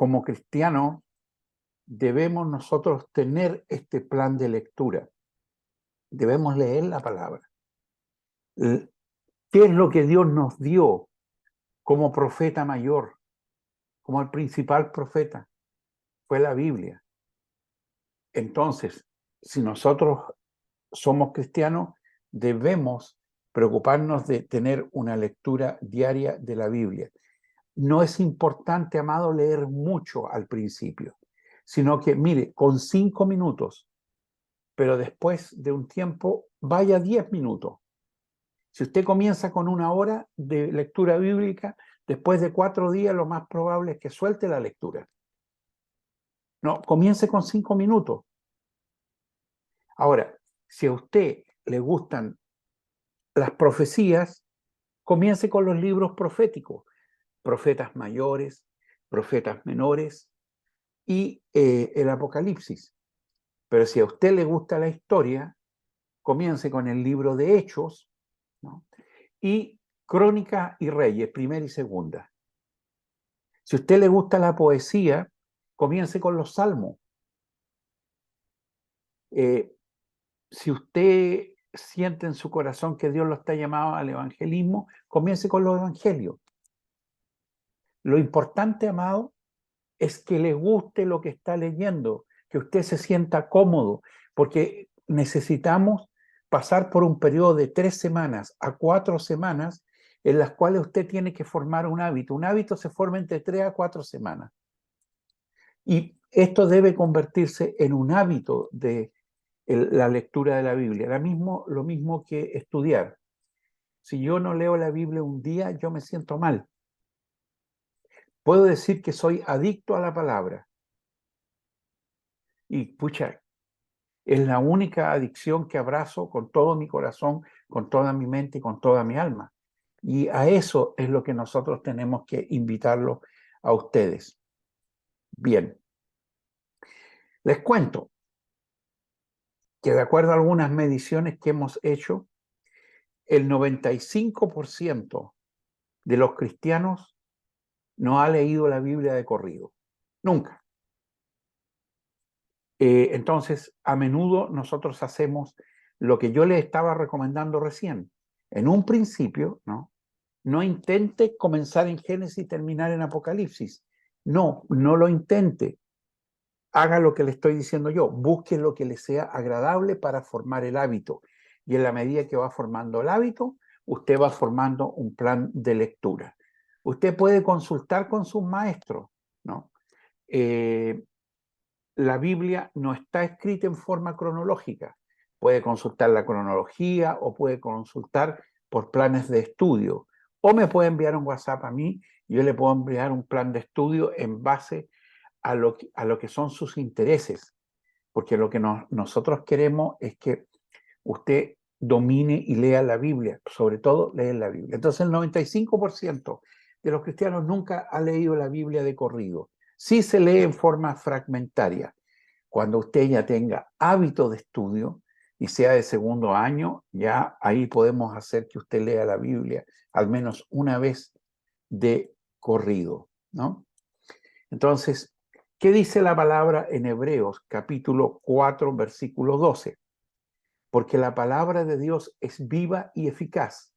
como cristianos debemos nosotros tener este plan de lectura. Debemos leer la palabra. ¿Qué es lo que Dios nos dio como profeta mayor, como el principal profeta? Fue la Biblia. Entonces, si nosotros somos cristianos, debemos preocuparnos de tener una lectura diaria de la Biblia. No es importante, amado, leer mucho al principio, sino que, mire, con 5 minutos, pero después de un tiempo, vaya 10 minutos. Si usted comienza con 1 hora de lectura bíblica, después de 4 días lo más probable es que suelte la lectura. No, comience con 5 minutos. Ahora, si a usted le gustan las profecías, comience con los libros proféticos, profetas mayores, profetas menores y el Apocalipsis. Pero si a usted le gusta la historia, comience con el libro de Hechos, ¿no? Y Crónicas y Reyes, primera y segunda. Si a usted le gusta la poesía, comience con los Salmos. Si usted siente en su corazón que Dios lo está llamando al evangelismo, comience con los evangelios. Lo importante, amado, es que le guste lo que está leyendo, que usted se sienta cómodo, porque necesitamos pasar por un periodo de 3 semanas a 4 semanas en las cuales usted tiene que formar un hábito. Un hábito se forma entre 3 a 4 semanas. Y esto debe convertirse en un hábito de la lectura de la Biblia. Lo mismo que estudiar. Si yo no leo la Biblia un día, yo me siento mal. Puedo decir que soy adicto a la palabra. Y pucha, es la única adicción que abrazo con todo mi corazón, con toda mi mente y con toda mi alma. Y a eso es lo que nosotros tenemos que invitarlos a ustedes. Bien. Les cuento que de acuerdo a algunas mediciones que hemos hecho, el 95% de los cristianos no ha leído la Biblia de corrido. Nunca. Entonces, a menudo nosotros hacemos lo que yo les estaba recomendando recién. En un principio, no intente comenzar en Génesis y terminar en Apocalipsis. No lo intente. Haga lo que le estoy diciendo yo. Busque lo que le sea agradable para formar el hábito. Y en la medida que va formando el hábito, usted va formando un plan de lectura. Usted puede consultar con sus maestros, ¿no? La Biblia no está escrita en forma cronológica. Puede consultar la cronología o puede consultar por planes de estudio. O me puede enviar un WhatsApp a mí y yo le puedo enviar un plan de estudio en base a lo que son sus intereses. Porque lo que nosotros queremos es que usted domine y lea la Biblia, sobre todo leer la Biblia. Entonces el 95% de los cristianos nunca ha leído la Biblia de corrido. Sí se lee en forma fragmentaria. Cuando usted ya tenga hábito de estudio y sea de segundo año, ya ahí podemos hacer que usted lea la Biblia al menos una vez de corrido, ¿no? Entonces, ¿qué dice la palabra en Hebreos capítulo 4, versículo 12? Porque la palabra de Dios es viva y eficaz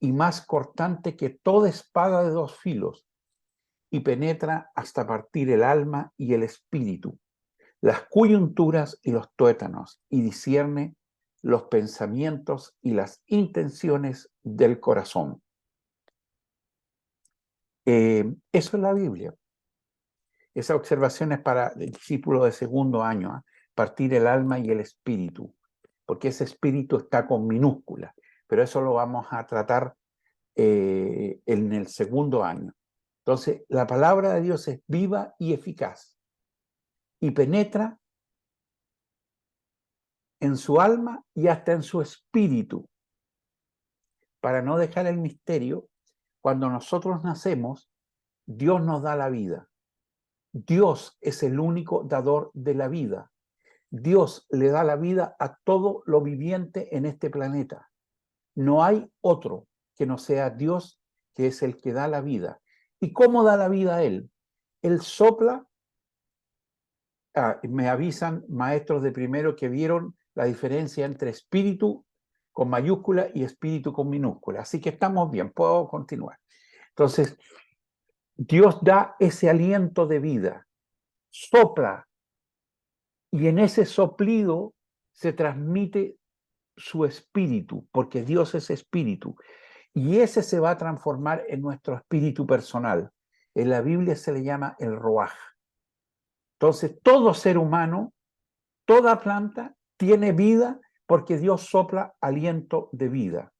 y más cortante que toda espada de 2 filos y penetra hasta partir el alma y el espíritu, las coyunturas y los tuétanos, y discierne los pensamientos y las intenciones del corazón. Eso es la Biblia. Esa observación es para el discípulo de segundo año, partir el alma y el espíritu, porque ese espíritu está con minúscula, pero eso lo vamos a tratar en el segundo año. Entonces, la palabra de Dios es viva y eficaz y penetra en su alma y hasta en su espíritu. Para no dejar el misterio, cuando nosotros nacemos, Dios nos da la vida. Dios es el único dador de la vida. Dios le da la vida a todo lo viviente en este planeta. No hay otro que no sea Dios, que es el que da la vida. ¿Y cómo da la vida a Él? Él sopla. Me avisan maestros de primero que vieron la diferencia entre espíritu con mayúscula y espíritu con minúscula. Así que estamos bien, puedo continuar. Entonces, Dios da ese aliento de vida, sopla, y en ese soplido se transmite su espíritu, porque Dios es espíritu, y ese se va a transformar en nuestro espíritu personal. En la Biblia se le llama el Ruaj. Entonces, todo ser humano, toda planta tiene vida porque Dios sopla aliento de vida.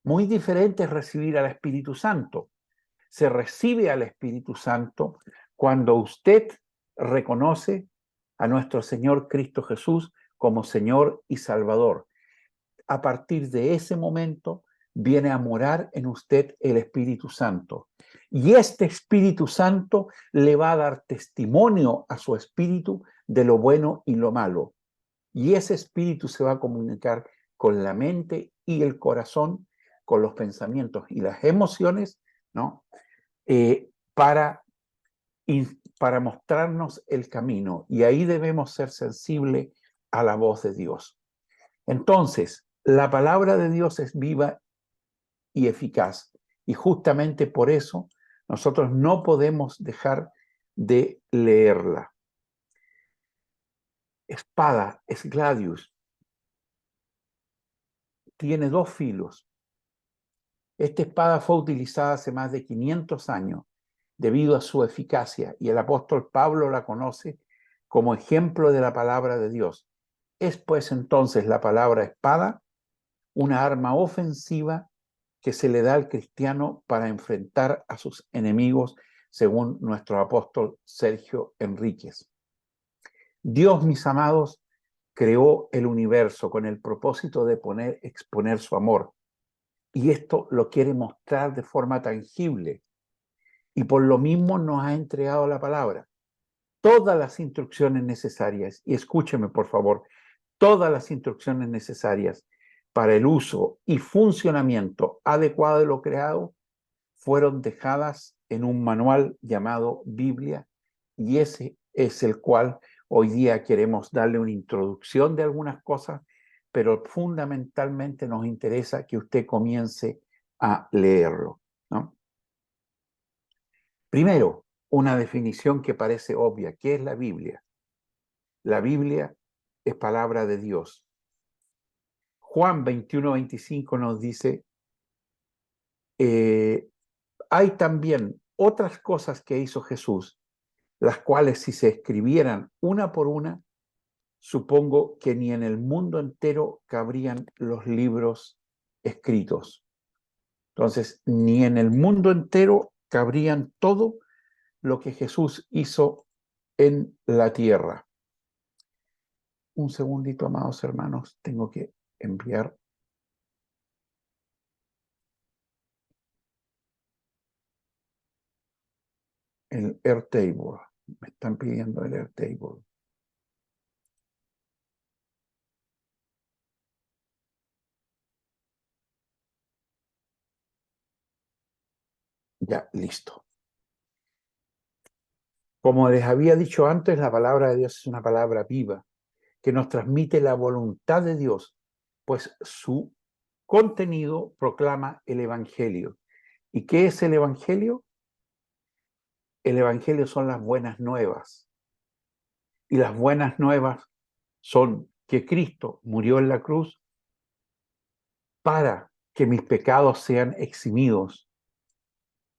Muy diferente es recibir al Espíritu Santo. Se recibe al Espíritu Santo cuando usted reconoce a nuestro Señor Cristo Jesús como Señor y Salvador. A partir de ese momento viene a morar en usted el Espíritu Santo. Y este Espíritu Santo le va a dar testimonio a su espíritu de lo bueno y lo malo. Y ese espíritu se va a comunicar con la mente y el corazón, con los pensamientos y las emociones, ¿no? Para mostrarnos el camino. Y ahí debemos ser sensibles a la voz de Dios. Entonces, la palabra de Dios es viva y eficaz. Y justamente por eso nosotros no podemos dejar de leerla. Espada, es gladius, tiene 2 filos. Esta espada fue utilizada hace más de 500 años debido a su eficacia, y el apóstol Pablo la conoce como ejemplo de la palabra de Dios. Es pues entonces la palabra espada una arma ofensiva que se le da al cristiano para enfrentar a sus enemigos, según nuestro apóstol Sergio Enríquez. Dios, mis amados, creó el universo con el propósito de exponer su amor. Y esto lo quiere mostrar de forma tangible. Y por lo mismo nos ha entregado la palabra. Todas las instrucciones necesarias, y escúcheme por favor, todas las instrucciones necesarias para el uso y funcionamiento adecuado de lo creado fueron dejadas en un manual llamado Biblia, y ese es el cual hoy día queremos darle una introducción de algunas cosas, pero fundamentalmente nos interesa que usted comience a leerlo, ¿no? Primero, una definición que parece obvia. ¿Qué es la Biblia? La Biblia es palabra de Dios. Juan 21:25 nos dice, hay también otras cosas que hizo Jesús, las cuales si se escribieran una por una, supongo que ni en el mundo entero cabrían los libros escritos. Entonces, ni en el mundo entero cabrían todo lo que Jesús hizo en la tierra. Un segundito, amados hermanos, tengo que enviar el Airtable. Me están pidiendo el Airtable. Ya, listo. Como les había dicho antes, la palabra de Dios es una palabra viva que nos transmite la voluntad de Dios, pues su contenido proclama el Evangelio. ¿Y qué es el Evangelio? El Evangelio son las buenas nuevas. Y las buenas nuevas son que Cristo murió en la cruz para que mis pecados sean eximidos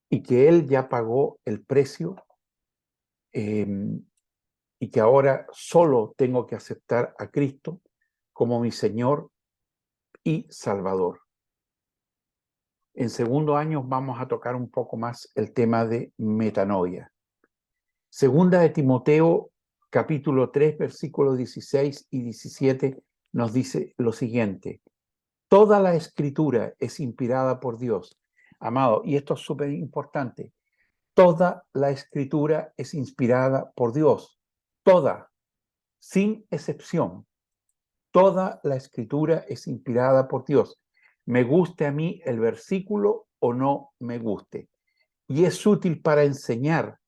y que Él ya pagó el precio, y que ahora solo tengo que aceptar a Cristo como mi Señor y Salvador. En segundo año vamos a tocar un poco más el tema de metanoia. Segunda de Timoteo, capítulo 3, versículos 16 y 17, nos dice lo siguiente: toda la escritura es inspirada por Dios. Amado, y esto es súper importante, toda la escritura es inspirada por Dios. Toda, sin excepción. Toda la escritura es inspirada por Dios. Me guste a mí el versículo o no me guste. Y es útil para enseñar,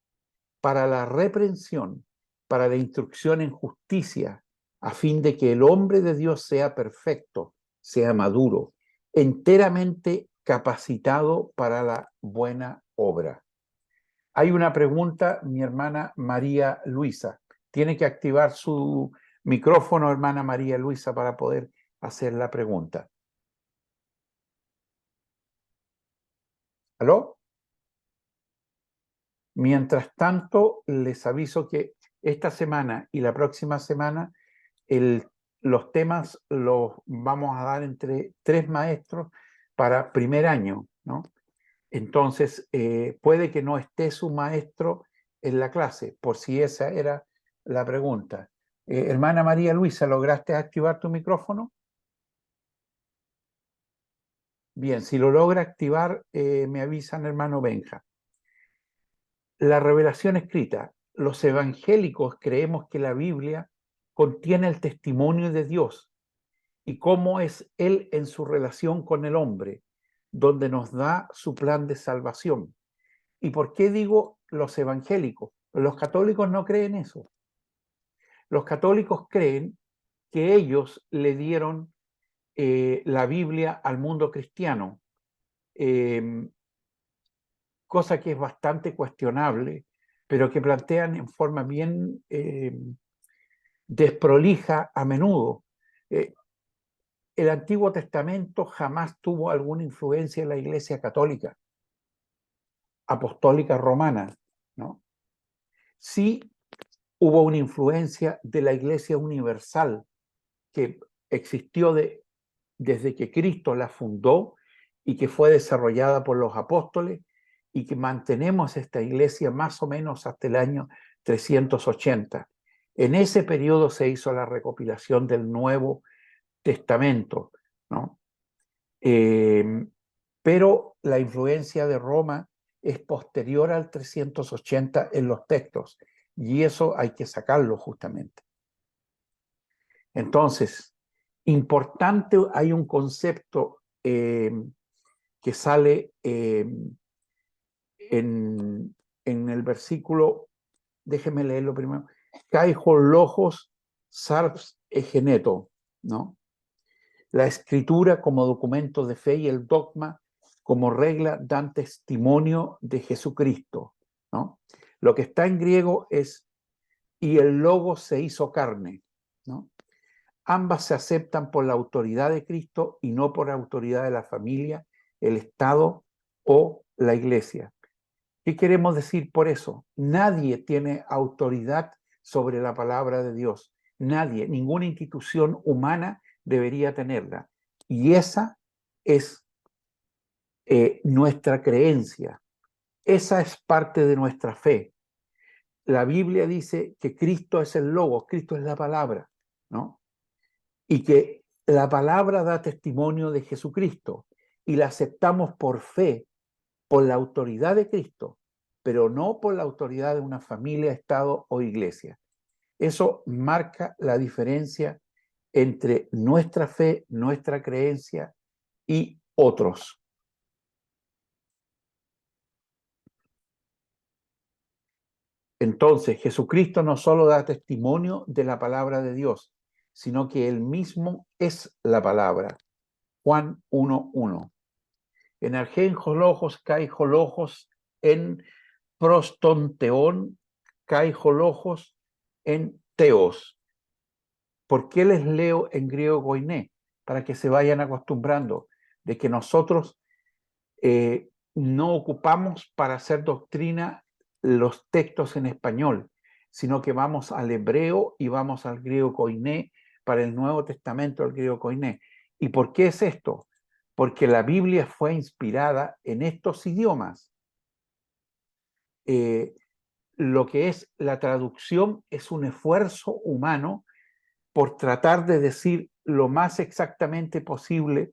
para la reprensión, para la instrucción en justicia, a fin de que el hombre de Dios sea perfecto, sea maduro, enteramente capacitado para la buena obra. Hay una pregunta, mi hermana María Luisa. Tiene que activar su micrófono, hermana María Luisa, para poder hacer la pregunta. ¿Aló? Mientras tanto, les aviso que esta semana y la próxima semana los temas los vamos a dar entre 3 maestros para primer año, ¿no? Entonces, puede que no esté su maestro en la clase, por si esa era la pregunta. Hermana María Luisa, ¿lograste activar tu micrófono? Bien, si lo logra activar, me avisan, hermano Benja. La revelación escrita. Los evangélicos creemos que la Biblia contiene el testimonio de Dios y cómo es Él en su relación con el hombre, donde nos da su plan de salvación. ¿Y por qué digo los evangélicos? Los católicos no creen eso. Los católicos creen que ellos le dieron la Biblia al mundo cristiano, cosa que es bastante cuestionable, pero que plantean en forma bien desprolija a menudo. El Antiguo Testamento jamás tuvo alguna influencia en la Iglesia Católica, apostólica romana, ¿no? Sí hubo una influencia de la Iglesia Universal que existió desde que Cristo la fundó y que fue desarrollada por los apóstoles y que mantenemos esta iglesia más o menos hasta el año 380. En ese periodo se hizo la recopilación del Nuevo Testamento, ¿no? Pero la influencia de Roma es posterior al 380 en los textos y eso hay que sacarlo justamente. Entonces, importante, hay un concepto que sale en el versículo, déjeme leerlo primero, Kaijo logos sarps egeneto, ¿no? La escritura como documento de fe y el dogma como regla dan testimonio de Jesucristo, ¿no? Lo que está en griego es y el logos se hizo carne, ¿no? Ambas se aceptan por la autoridad de Cristo y no por la autoridad de la familia, el Estado o la Iglesia. ¿Qué queremos decir por eso? Nadie tiene autoridad sobre la palabra de Dios. Nadie, ninguna institución humana debería tenerla. Y esa es nuestra creencia. Esa es parte de nuestra fe. La Biblia dice que Cristo es el Logos, Cristo es la palabra, ¿no? Y que la palabra da testimonio de Jesucristo y la aceptamos por fe, por la autoridad de Cristo, pero no por la autoridad de una familia, Estado o iglesia. Eso marca la diferencia entre nuestra fe, nuestra creencia y otros. Entonces, Jesucristo no solo da testimonio de la palabra de Dios, sino que Él mismo es la palabra. Juan 1:1. En argenjolojos, caijolojos, en prostonteón, caijolojos, en teos. ¿Por qué les leo en griego koiné? Para que se vayan acostumbrando de que nosotros no ocupamos para hacer doctrina los textos en español, sino que vamos al hebreo y vamos al griego koiné para el Nuevo Testamento, el griego koiné. ¿Y por qué es esto? Porque la Biblia fue inspirada en estos idiomas. Lo que es la traducción es un esfuerzo humano por tratar de decir lo más exactamente posible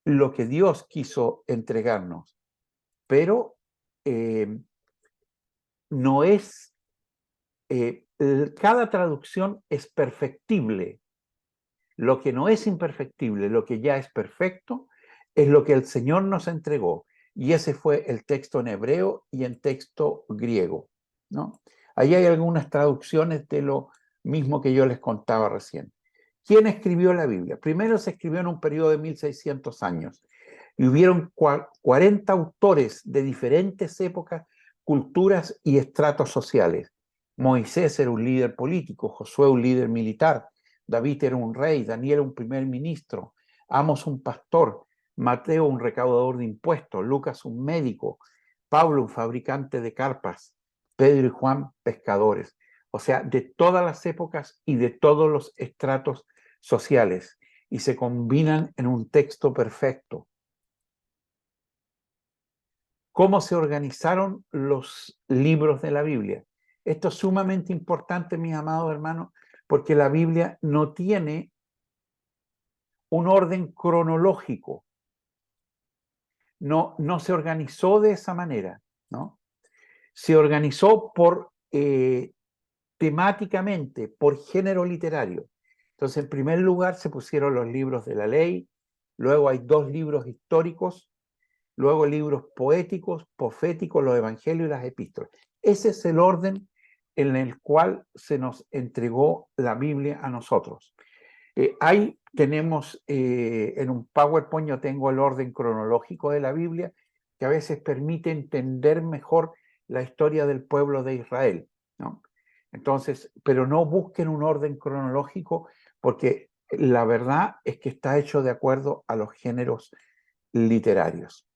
lo que Dios quiso entregarnos. Pero no es, cada traducción es perfectible. Lo que no es imperfectible, lo que ya es perfecto, es lo que el Señor nos entregó. Y ese fue el texto en hebreo y en texto griego. ¿no? Ahí hay algunas traducciones de lo mismo que yo les contaba recién. ¿Quién escribió la Biblia? Primero se escribió en un periodo de 1600 años y hubieron 40 autores de diferentes épocas, culturas y estratos sociales. Moisés era un líder político, Josué un líder militar, David era un rey, Daniel un primer ministro, Amos un pastor, Mateo un recaudador de impuestos, Lucas un médico, Pablo un fabricante de carpas, Pedro y Juan pescadores. O sea, de todas las épocas y de todos los estratos sociales, y se combinan en un texto perfecto. ¿Cómo se organizaron los libros de la Biblia? Esto es sumamente importante, mis amados hermanos, porque la Biblia no tiene un orden cronológico. No se organizó de esa manera, ¿no? Se organizó por temáticamente, por género literario. Entonces, en primer lugar se pusieron los libros de la ley, luego hay 2 libros históricos, luego libros poéticos, proféticos, los evangelios y las epístolas. Ese es el orden en el cual se nos entregó la Biblia a nosotros. Ahí tenemos, en un PowerPoint yo tengo el orden cronológico de la Biblia, que a veces permite entender mejor la historia del pueblo de Israel, ¿no? Entonces, pero no busquen un orden cronológico, porque la verdad es que está hecho de acuerdo a los géneros literarios.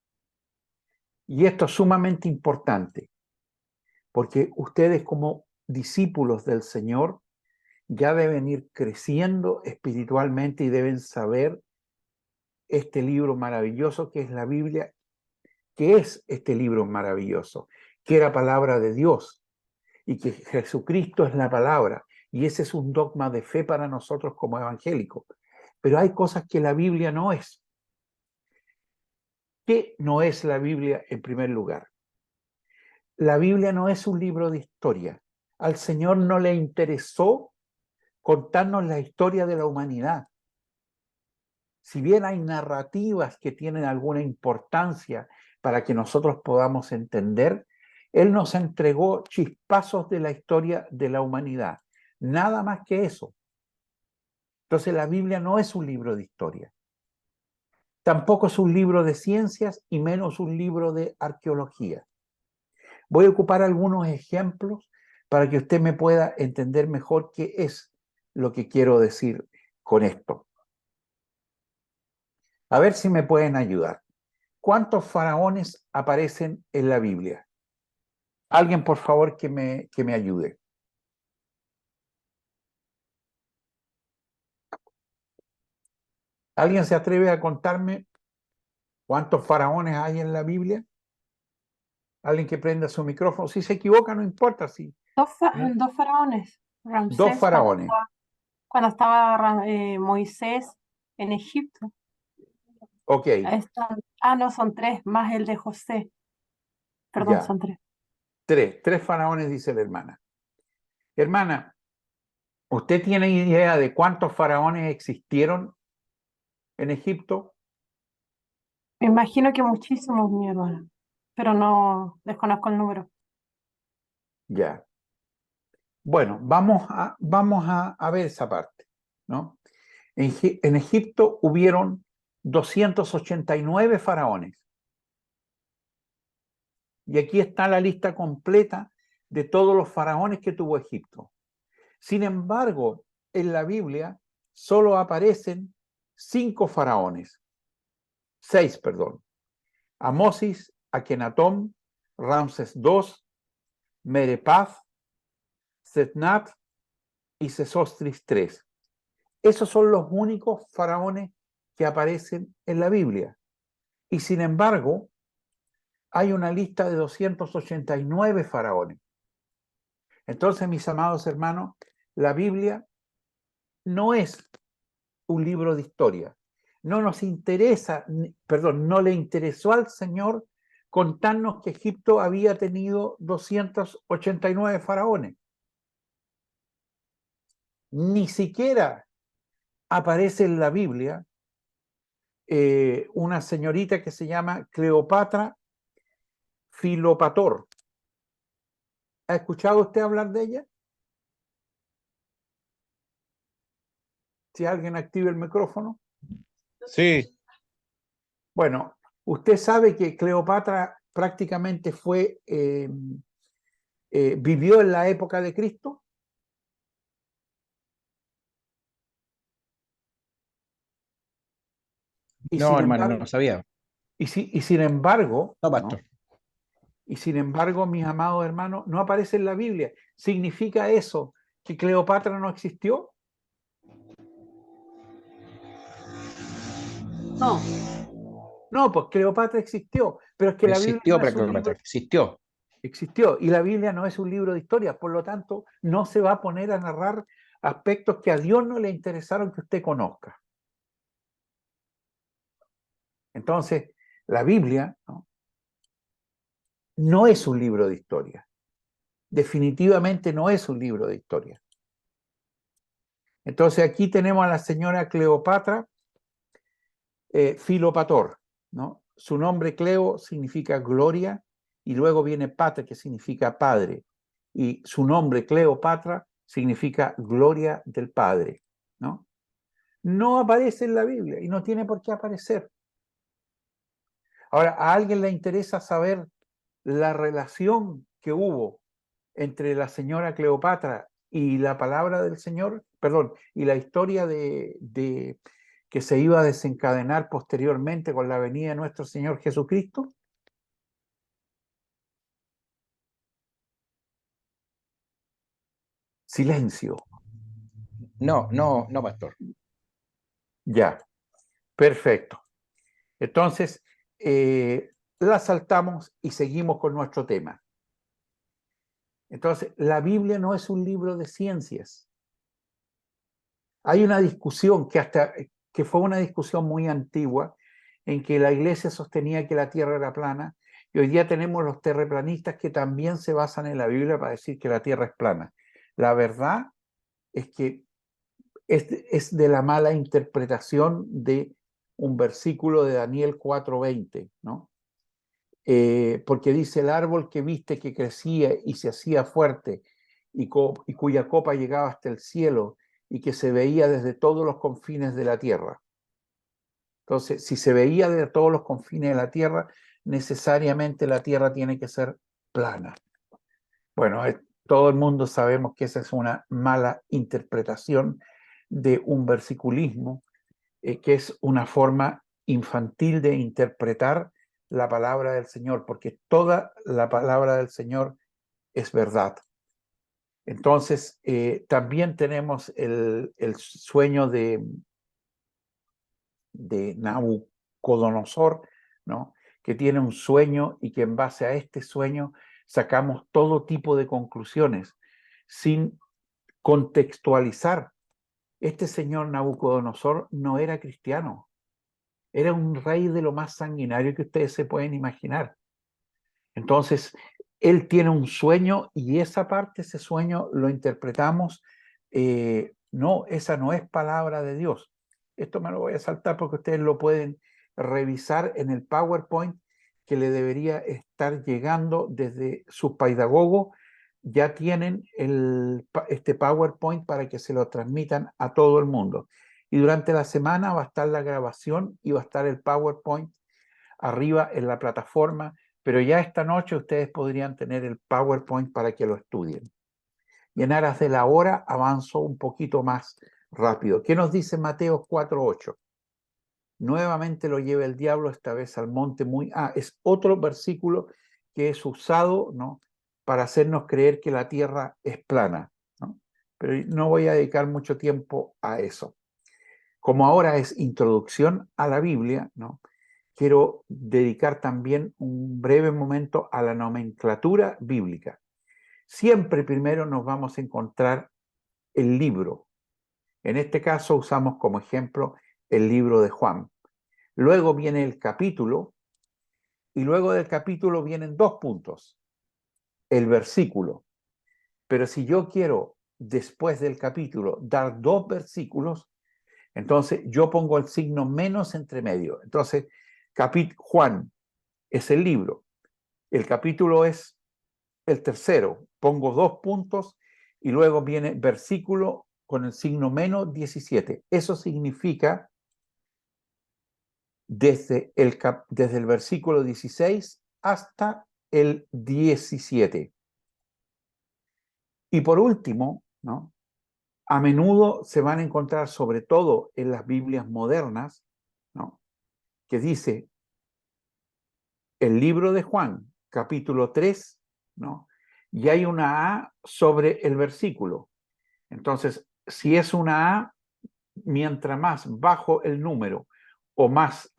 Y esto es sumamente importante, porque ustedes como discípulos del Señor ya deben ir creciendo espiritualmente y deben saber este libro maravilloso que es la Biblia, que es este libro maravilloso, que era palabra de Dios y que Jesucristo es la palabra. Y ese es un dogma de fe para nosotros como evangélicos. Pero hay cosas que la Biblia no es. ¿Qué no es la Biblia en primer lugar? La Biblia no es un libro de historia. Al Señor no le interesó contarnos la historia de la humanidad. Si bien hay narrativas que tienen alguna importancia para que nosotros podamos entender, Él nos entregó chispazos de la historia de la humanidad. Nada más que eso. Entonces la Biblia no es un libro de historia. Tampoco es un libro de ciencias y menos un libro de arqueología. Voy a ocupar algunos ejemplos para que usted me pueda entender mejor qué es lo que quiero decir con esto. A ver si me pueden ayudar. ¿Cuántos faraones aparecen en la Biblia? Alguien, por favor, que me ayude. ¿Alguien se atreve a contarme cuántos faraones hay en la Biblia? Alguien que prenda su micrófono. Si se equivoca, no importa. Si, Dos faraones. 2 Ramsés faraones. cuando estaba Moisés en Egipto. Ok, No, son 3, más el de José. Perdón, ya. son 3. 3 faraones, dice la hermana. Hermana, ¿usted tiene idea de cuántos faraones existieron en Egipto? Me imagino que muchísimos, mi hermano, pero no desconozco el número. Ya. Bueno, vamos a ver esa parte, ¿no? En Egipto hubieron 289 faraones. Y aquí está la lista completa de todos los faraones que tuvo Egipto. Sin embargo, en la Biblia solo aparecen 5 faraones, 6, perdón. Amosis, Akenatón, Ramses II, Merepaz, Setnat y Sesostris III. Esos son los únicos faraones que aparecen en la Biblia. Y sin embargo, hay una lista de 289 faraones. Entonces, mis amados hermanos, la Biblia no es un libro de historia. No nos interesa, perdón, no le interesó al Señor contarnos que Egipto había tenido 289 faraones. Ni siquiera aparece en la Biblia una señorita que se llama Cleopatra Filopator. ¿Ha escuchado usted hablar de ella? Si alguien active el micrófono. Sí, Bueno, usted sabe que Cleopatra prácticamente vivió en la época de Cristo, y no, sin hermano, no embargo, sabía. y sin embargo, No, ¿no? pastor. Y sin embargo, mis amados hermanos, no aparece en la Biblia. ¿Significa eso que Cleopatra no existió? No, No, pues Cleopatra existió, pero es que la Biblia Existió no es un Cleopatra, libro, existió. existió, y la Biblia no es un libro de historia, por lo tanto, no se va a poner a narrar aspectos que a Dios no le interesaron que usted conozca. Entonces, la Biblia, ¿no? No es un libro de historia. Definitivamente no es un libro de historia. Entonces, aquí tenemos a la señora Cleopatra Filopator, ¿no? Su nombre Cleo significa gloria y luego viene Patra, que significa padre, y su nombre Cleopatra significa gloria del Padre, ¿no? No aparece en la Biblia y no tiene por qué aparecer. Ahora, ¿a alguien le interesa saber la relación que hubo entre la señora Cleopatra y la palabra del Señor? Perdón, y la historia de que se iba a desencadenar posteriormente con la venida de nuestro Señor Jesucristo? Silencio. No, no, no, pastor. Ya, perfecto. Entonces, la saltamos y seguimos con nuestro tema. Entonces, la Biblia no es un libro de ciencias. Hay una discusión que fue una discusión muy antigua en que la iglesia sostenía que la tierra era plana, y hoy día tenemos los terraplanistas que también se basan en la Biblia para decir que la tierra es plana. La verdad es que es de la mala interpretación de un versículo de Daniel 4:20, ¿no? Porque dice: el árbol que viste que crecía y se hacía fuerte y cuya copa llegaba hasta el cielo y que se veía desde todos los confines de la tierra. Entonces, si se veía desde todos los confines de la tierra, necesariamente la tierra tiene que ser plana. Bueno, todo el mundo sabemos que esa es una mala interpretación de un versiculismo, que es una forma infantil de interpretar la palabra del Señor, porque toda la palabra del Señor es verdad. Entonces, también tenemos el sueño de Nabucodonosor, ¿no? Que tiene un sueño y que en base a este sueño sacamos todo tipo de conclusiones sin contextualizar. Este señor Nabucodonosor no era cristiano, era un rey de lo más sanguinario que ustedes se pueden imaginar. Entonces, él tiene un sueño y esa parte, ese sueño lo interpretamos. No, esa no es palabra de Dios. Esto me lo voy a saltar porque ustedes lo pueden revisar en el PowerPoint que le debería estar llegando desde sus pedagogos. Ya tienen este PowerPoint para que se lo transmitan a todo el mundo. Y durante la semana va a estar la grabación y va a estar el PowerPoint arriba en la plataforma, pero ya esta noche ustedes podrían tener el PowerPoint para que lo estudien. Y en aras de la hora avanzo un poquito más rápido. ¿Qué nos dice Mateo 4:8? Nuevamente lo lleva el diablo, esta vez al monte muy... es otro versículo que es usado, ¿no?, para hacernos creer que la tierra es plana, ¿no? Pero no voy a dedicar mucho tiempo a eso. Como ahora es introducción a la Biblia, ¿no?, quiero dedicar también un breve momento a la nomenclatura bíblica. Siempre primero nos vamos a encontrar el libro. En este caso usamos como ejemplo el libro de Juan. Luego viene el capítulo y luego del capítulo vienen 2 puntos, el versículo. Pero si yo quiero después del capítulo dar 2 versículos, entonces yo pongo el signo menos entre medio. Entonces, Juan es el libro. El capítulo es el tercero, pongo 2 puntos y luego viene versículo con el signo menos 17. Eso significa desde el versículo 16 hasta el 17. Y por último, ¿no?, a menudo se van a encontrar, sobre todo en las Biblias modernas, ¿no?, que dice el libro de Juan, capítulo 3, ¿no?, y hay una A sobre el versículo. Entonces, si es una A, mientras más bajo el número o más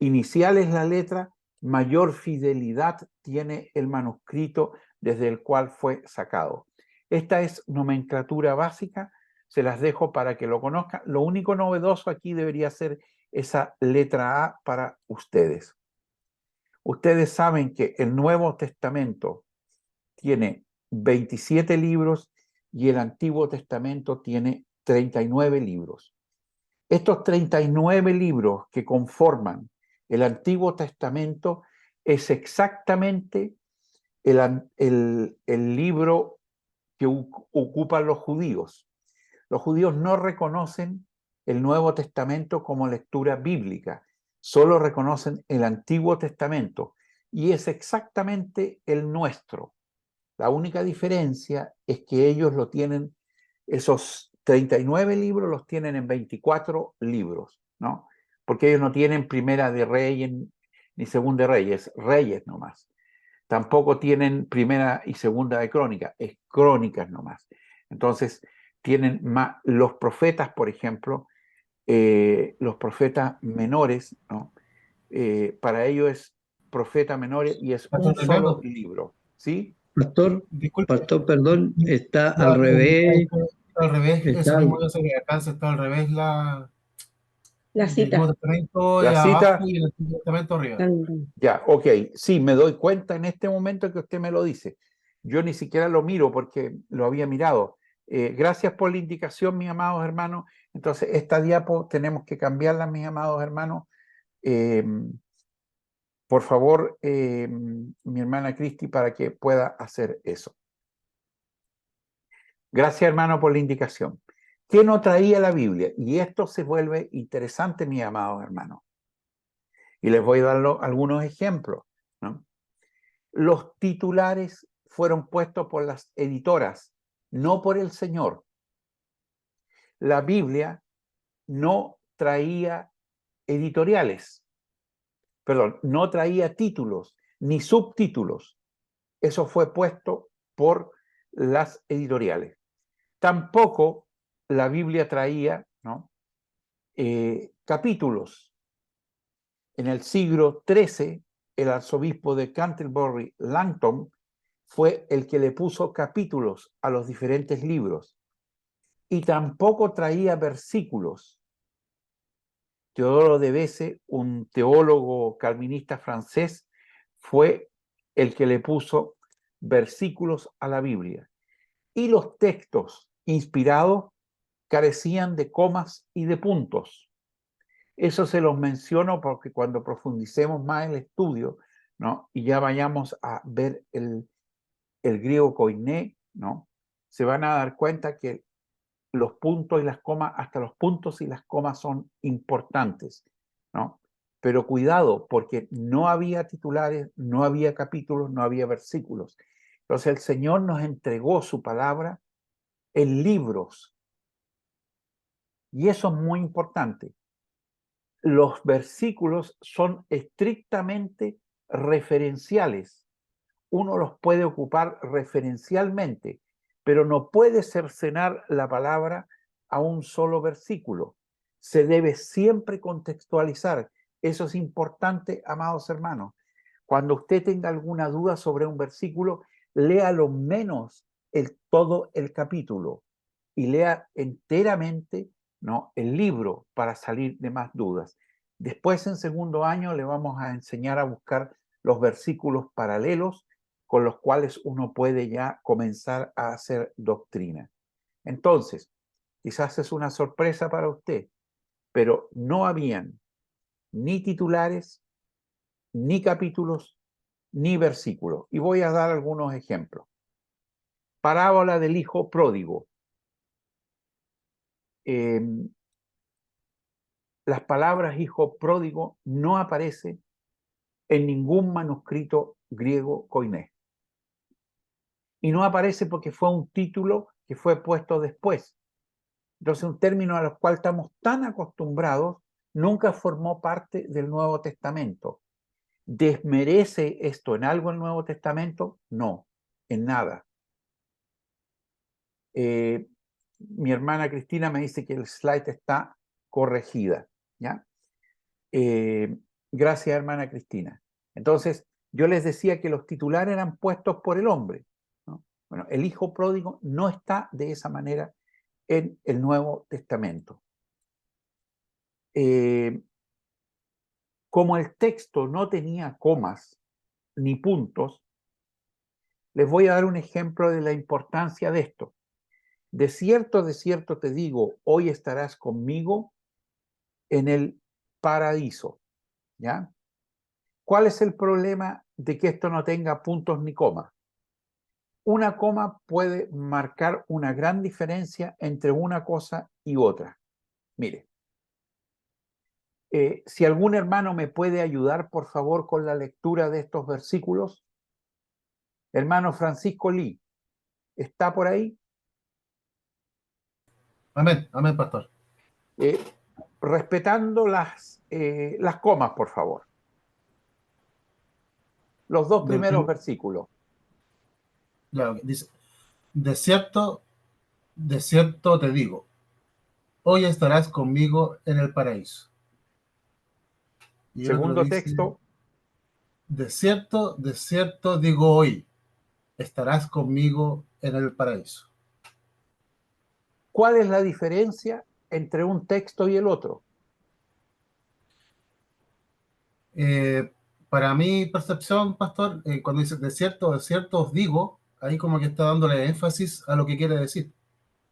inicial es la letra, mayor fidelidad tiene el manuscrito desde el cual fue sacado. Esta es nomenclatura básica, se las dejo para que lo conozcan. Lo único novedoso aquí debería ser esa letra A para ustedes. Ustedes saben que el Nuevo Testamento tiene 27 libros y el Antiguo Testamento tiene 39 libros. Estos 39 libros que conforman el Antiguo Testamento es exactamente el libro que ocupan los judíos. Los judíos no reconocen el Nuevo Testamento como lectura bíblica, solo reconocen el Antiguo Testamento y es exactamente el nuestro. La única diferencia es que ellos lo tienen, esos 39 libros los tienen en 24 libros, ¿no? Porque ellos no tienen Primera de Reyes ni Segunda de Reyes, Reyes nomás. Tampoco tienen Primera y Segunda de Crónicas, es Crónicas nomás. Entonces, tienen más, los profetas, por ejemplo, los profetas menores, ¿no? Para ellos es profeta menores y es un solo libro, ¿sí? Pastor, Disculpe, perdón, está al no, revés. está al revés, eso Está, mismo yo sé que acá está al revés La el Nuevo cita. Testamento La abajo cita, y el Antiguo Testamento arriba. ya, ok, sí, me doy cuenta en este momento que usted me lo dice. Yo ni siquiera lo miro porque lo había mirado. Gracias por la indicación, mis amados hermanos. Entonces, esta diapo tenemos que cambiarla, mis amados hermanos. Eh, por favor, mi hermana Cristi, para que pueda hacer eso. Gracias, hermano, por la indicación. ¿Qué no traía la Biblia? Y esto se vuelve interesante, mis amados hermanos. Y les voy a dar algunos ejemplos, ¿no? Los titulares fueron puestos por las editoras, no por el Señor. La Biblia no traía editoriales, perdón, no traía títulos ni subtítulos. Eso fue puesto por las editoriales. Tampoco la Biblia traía, ¿no?, capítulos. En el siglo XIII, el arzobispo de Canterbury, Langton, fue el que le puso capítulos a los diferentes libros. Y tampoco traía versículos. Teodoro de Beze, un teólogo calvinista francés, fue el que le puso versículos a la Biblia. Y los textos inspirados carecían de comas y de puntos. Eso se los menciono porque cuando profundicemos más en el estudio, ¿no?, y ya vayamos a ver el griego koiné, ¿no?, se van a dar cuenta que los puntos y las comas, hasta los puntos y las comas son importantes, ¿no? Pero cuidado, porque no había titulares, no había capítulos, no había versículos. Entonces el Señor nos entregó su palabra en libros. Y eso es muy importante. Los versículos son estrictamente referenciales. Uno los puede ocupar referencialmente, pero no puede cercenar la palabra a un solo versículo. Se debe siempre contextualizar. Eso es importante, amados hermanos. Cuando usted tenga alguna duda sobre un versículo, lea lo menos todo el capítulo y lea enteramente, ¿no?, el libro para salir de más dudas. Después, en segundo año, le vamos a enseñar a buscar los versículos paralelos con los cuales uno puede ya comenzar a hacer doctrina. Entonces, quizás es una sorpresa para usted, pero no habían ni titulares, ni capítulos, ni versículos. Y voy a dar algunos ejemplos. parábola del hijo pródigo. Las palabras hijo pródigo no aparecen en ningún manuscrito griego koiné. Y no aparece porque fue un título que fue puesto después. Entonces, un término a los cual estamos tan acostumbrados nunca formó parte del Nuevo Testamento. ¿Desmerece esto en algo el Nuevo Testamento? No, en nada. Mi hermana Cristina me dice que el slide está corregida, ¿ya? Gracias, hermana Cristina. Entonces, yo les decía que los titulares eran puestos por el hombre, ¿no? Bueno, el hijo pródigo no está de esa manera en el Nuevo Testamento. Como el texto no tenía comas ni puntos, les voy a dar un ejemplo de la importancia de esto. De cierto te digo, hoy estarás conmigo en el paraíso, ¿ya? ¿Cuál es el problema de que esto no tenga puntos ni comas? Una coma puede marcar una gran diferencia entre una cosa y otra. Mire, si algún hermano me puede ayudar, por favor, con la lectura de estos versículos. Hermano Francisco Lee, ¿está por ahí? Amén, amén, pastor. Respetando las comas, por favor. Los dos primeros versículos. Claro, dice, de cierto te digo, hoy estarás conmigo en el paraíso. Y el otro Segundo dice, texto. de cierto digo hoy, estarás conmigo en el paraíso. ¿Cuál es la diferencia entre un texto y el otro? Para mi percepción, pastor, cuando dice de cierto os digo, ahí como que está dándole énfasis a lo que quiere decir.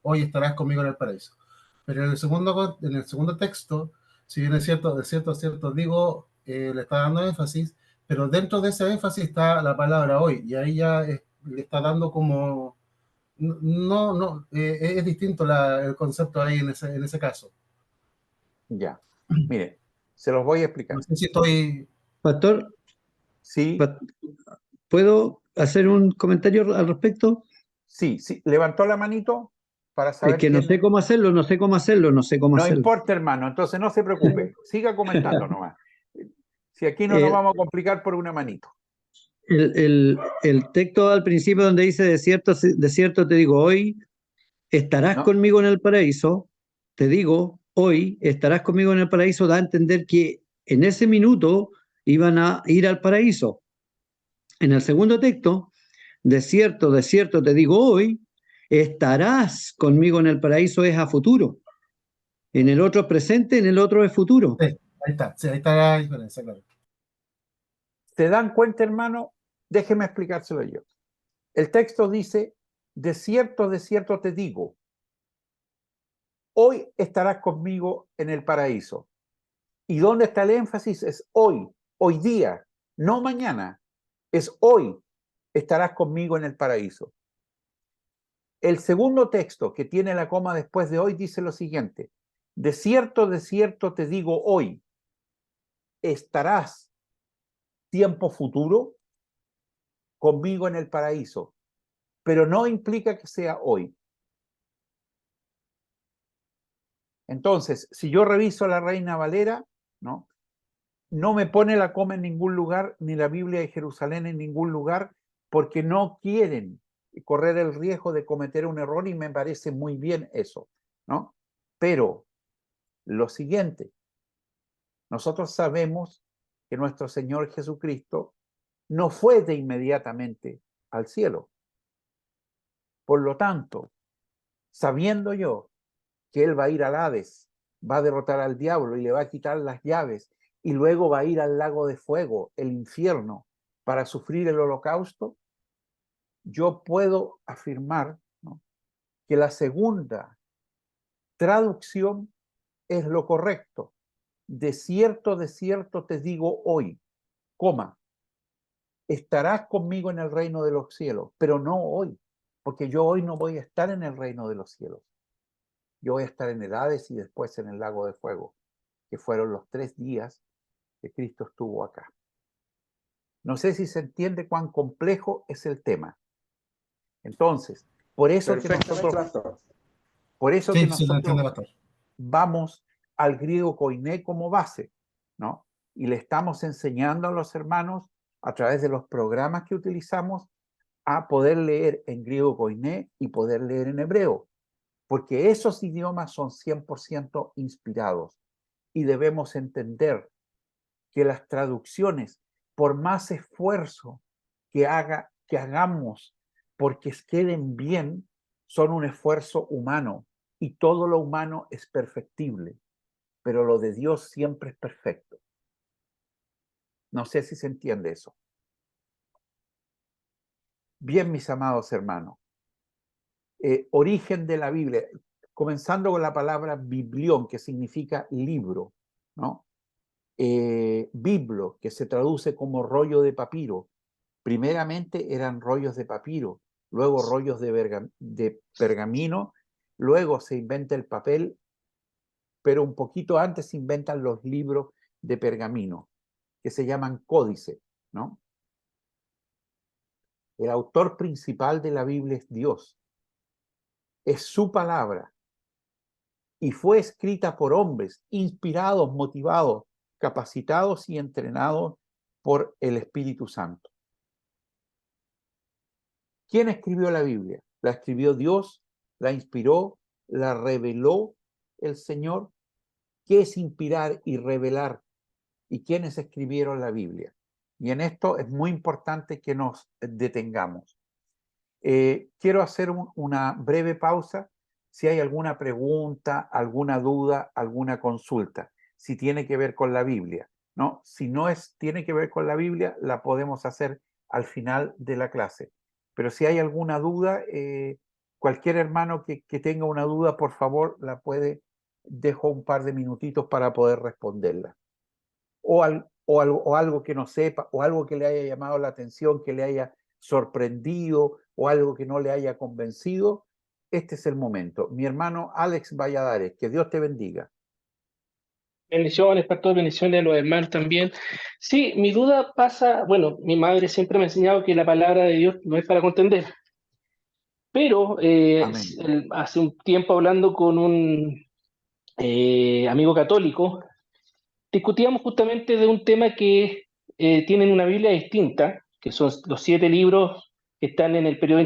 Hoy estarás conmigo en el paraíso. Pero en el segundo texto, si bien es cierto, de cierto os digo, le está dando énfasis, pero dentro de ese énfasis está la palabra hoy, y ahí ya le está dando como... No, es distinto el concepto ahí en ese caso. Ya. Mire, se los voy a No explicar. sé si estoy... Pastor, Sí, ¿puedo hacer un comentario al respecto? sí. Levantó la manito para saber Que no sé quién. cómo hacerlo, no sé cómo hacerlo, no sé cómo No hacerlo. importa, hermano, entonces no se preocupe. Siga comentando nomás. Si aquí no nos El, vamos a complicar por una manito. el texto al principio donde dice, de cierto te digo, hoy estarás ¿No? conmigo en el paraíso, te digo, hoy estarás conmigo en el paraíso, da a entender que en ese minuto iban a ir al paraíso. En el segundo texto, de cierto te digo hoy, estarás conmigo en el paraíso, es a futuro. En el otro es presente, en el otro es futuro. Sí, ahí está la diferencia, claro. ¿Se dan cuenta, hermano? Déjeme explicárselo yo. El texto dice, de cierto te digo, hoy estarás conmigo en el paraíso. ¿Y dónde está el énfasis? Es hoy día, no mañana. Es hoy estarás conmigo en el paraíso. El segundo texto, que tiene la coma después de hoy, dice lo siguiente. De cierto te digo hoy, estarás tiempo futuro conmigo en el paraíso, pero no implica que sea hoy. Entonces, si yo reviso la Reina Valera, ¿no? No me pone la coma en ningún lugar, ni la Biblia de Jerusalén en ningún lugar, porque no quieren correr el riesgo de cometer un error y me parece muy bien eso, ¿no? Pero lo siguiente, nosotros sabemos que nuestro Señor Jesucristo no fue de inmediatamente al cielo. Por lo tanto, sabiendo yo que Él va a ir al Hades, va a derrotar al diablo y le va a quitar las llaves, y luego va a ir al lago de fuego, el infierno, para sufrir el holocausto, yo puedo afirmar, ¿no?, que la segunda traducción es lo correcto. De cierto te digo hoy, coma, estarás conmigo en el reino de los cielos, pero no hoy. porque yo hoy no voy a estar en el reino de los cielos. Yo voy a estar en el Hades y después en el lago de fuego, que fueron los 3 días que Cristo estuvo acá. No sé si se entiende cuán complejo es el tema. Entonces, por eso que Perfectamente, nosotros, pastor. por eso que Sí, sí, lo entiende, nosotros pastor. vamos al griego koiné como base, ¿no? Y le estamos enseñando a los hermanos a través de los programas que utilizamos a poder leer en griego koiné y poder leer en hebreo, porque esos idiomas son 100% inspirados y debemos entender que las traducciones, por más esfuerzo que hagamos porque queden bien, son un esfuerzo humano y todo lo humano es perfectible, pero lo de Dios siempre es perfecto. No sé si se entiende eso. Bien, mis amados hermanos, origen de la Biblia, comenzando con la palabra biblión, que significa libro, ¿no? Biblo, que se traduce como rollo de papiro. Primeramente eran rollos de papiro, luego rollos de pergamino, luego se inventa el papel, pero un poquito antes se inventan los libros de pergamino, que se llaman códice, ¿no? El autor principal de la Biblia es Dios. Es su palabra y fue escrita por hombres inspirados, motivados, capacitados y entrenados por el Espíritu Santo. ¿Quién escribió la Biblia? La escribió Dios, la inspiró, la reveló el Señor. ¿Qué es inspirar y revelar? ¿Y quiénes escribieron la Biblia? Y en esto es muy importante que nos detengamos. Quiero hacer una breve pausa. Si hay alguna pregunta, alguna duda, alguna consulta, si tiene que ver con la Biblia, ¿no? Si no tiene que ver con la Biblia, la podemos hacer al final de la clase. Pero si hay alguna duda, cualquier hermano que tenga una duda, por favor, la puede, dejo un par de minutitos para poder responderla. O algo que no sepa, o algo que le haya llamado la atención, que le haya sorprendido, o algo que no le haya convencido, este es el momento. Mi hermano Alex Valladares, que Dios te bendiga. Bendiciones, pastor, bendiciones a los hermanos también. Sí, mi duda pasa, bueno, mi madre siempre me ha enseñado que la palabra de Dios no es para contender, pero Amén. hace un tiempo hablando con un amigo católico, discutíamos justamente de un tema que tienen una Biblia distinta, que son los 7 libros que están en el periodo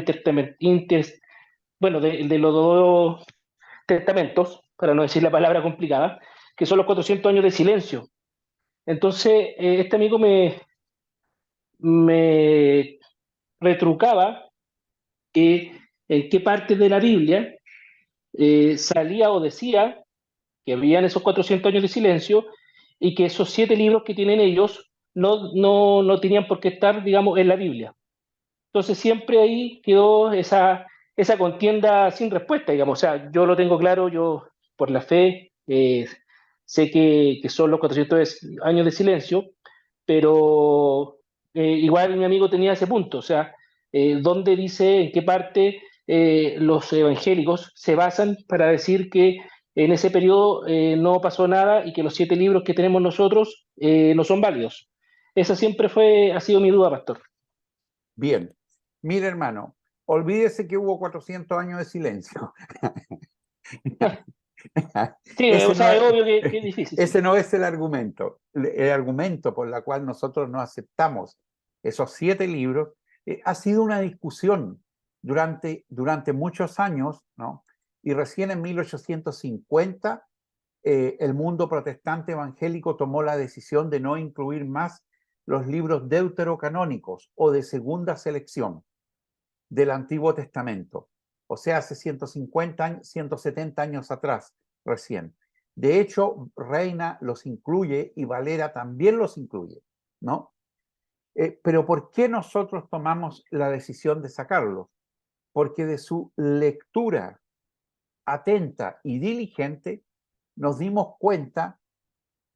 bueno, de los dos testamentos, para no decir la palabra complicada, que son los 400 años de silencio. Entonces, este amigo me retrucaba que en qué parte de la Biblia salía o decía que habían esos 400 años de silencio y que esos 7 libros que tienen ellos no tenían por qué estar, digamos, en la Biblia. Entonces siempre ahí quedó esa contienda sin respuesta, digamos. O sea, yo lo tengo claro, yo por la fe sé que son los 400 años de silencio, pero igual mi amigo tenía ese punto, o sea, ¿dónde dice, en qué parte los evangélicos se basan para decir que en ese periodo no pasó nada y que los 7 libros que tenemos nosotros no son válidos? Esa siempre ha sido mi duda, pastor. Bien. Mire, hermano, olvídese que hubo 400 años de silencio. Sí, o Ese no sea, es, es obvio que es difícil. ese no es el argumento. El argumento por el cual nosotros no aceptamos esos 7 libros ha sido una discusión durante muchos años, ¿no? Y recién en 1850 el mundo protestante evangélico tomó la decisión de no incluir más los libros deuterocanónicos o de segunda selección del Antiguo Testamento. O sea, hace 150 años, 170 años atrás, recién. De hecho, Reina los incluye y Valera también los incluye, ¿no? Pero ¿por qué nosotros tomamos la decisión de sacarlos? Porque de su lectura atenta y diligente nos dimos cuenta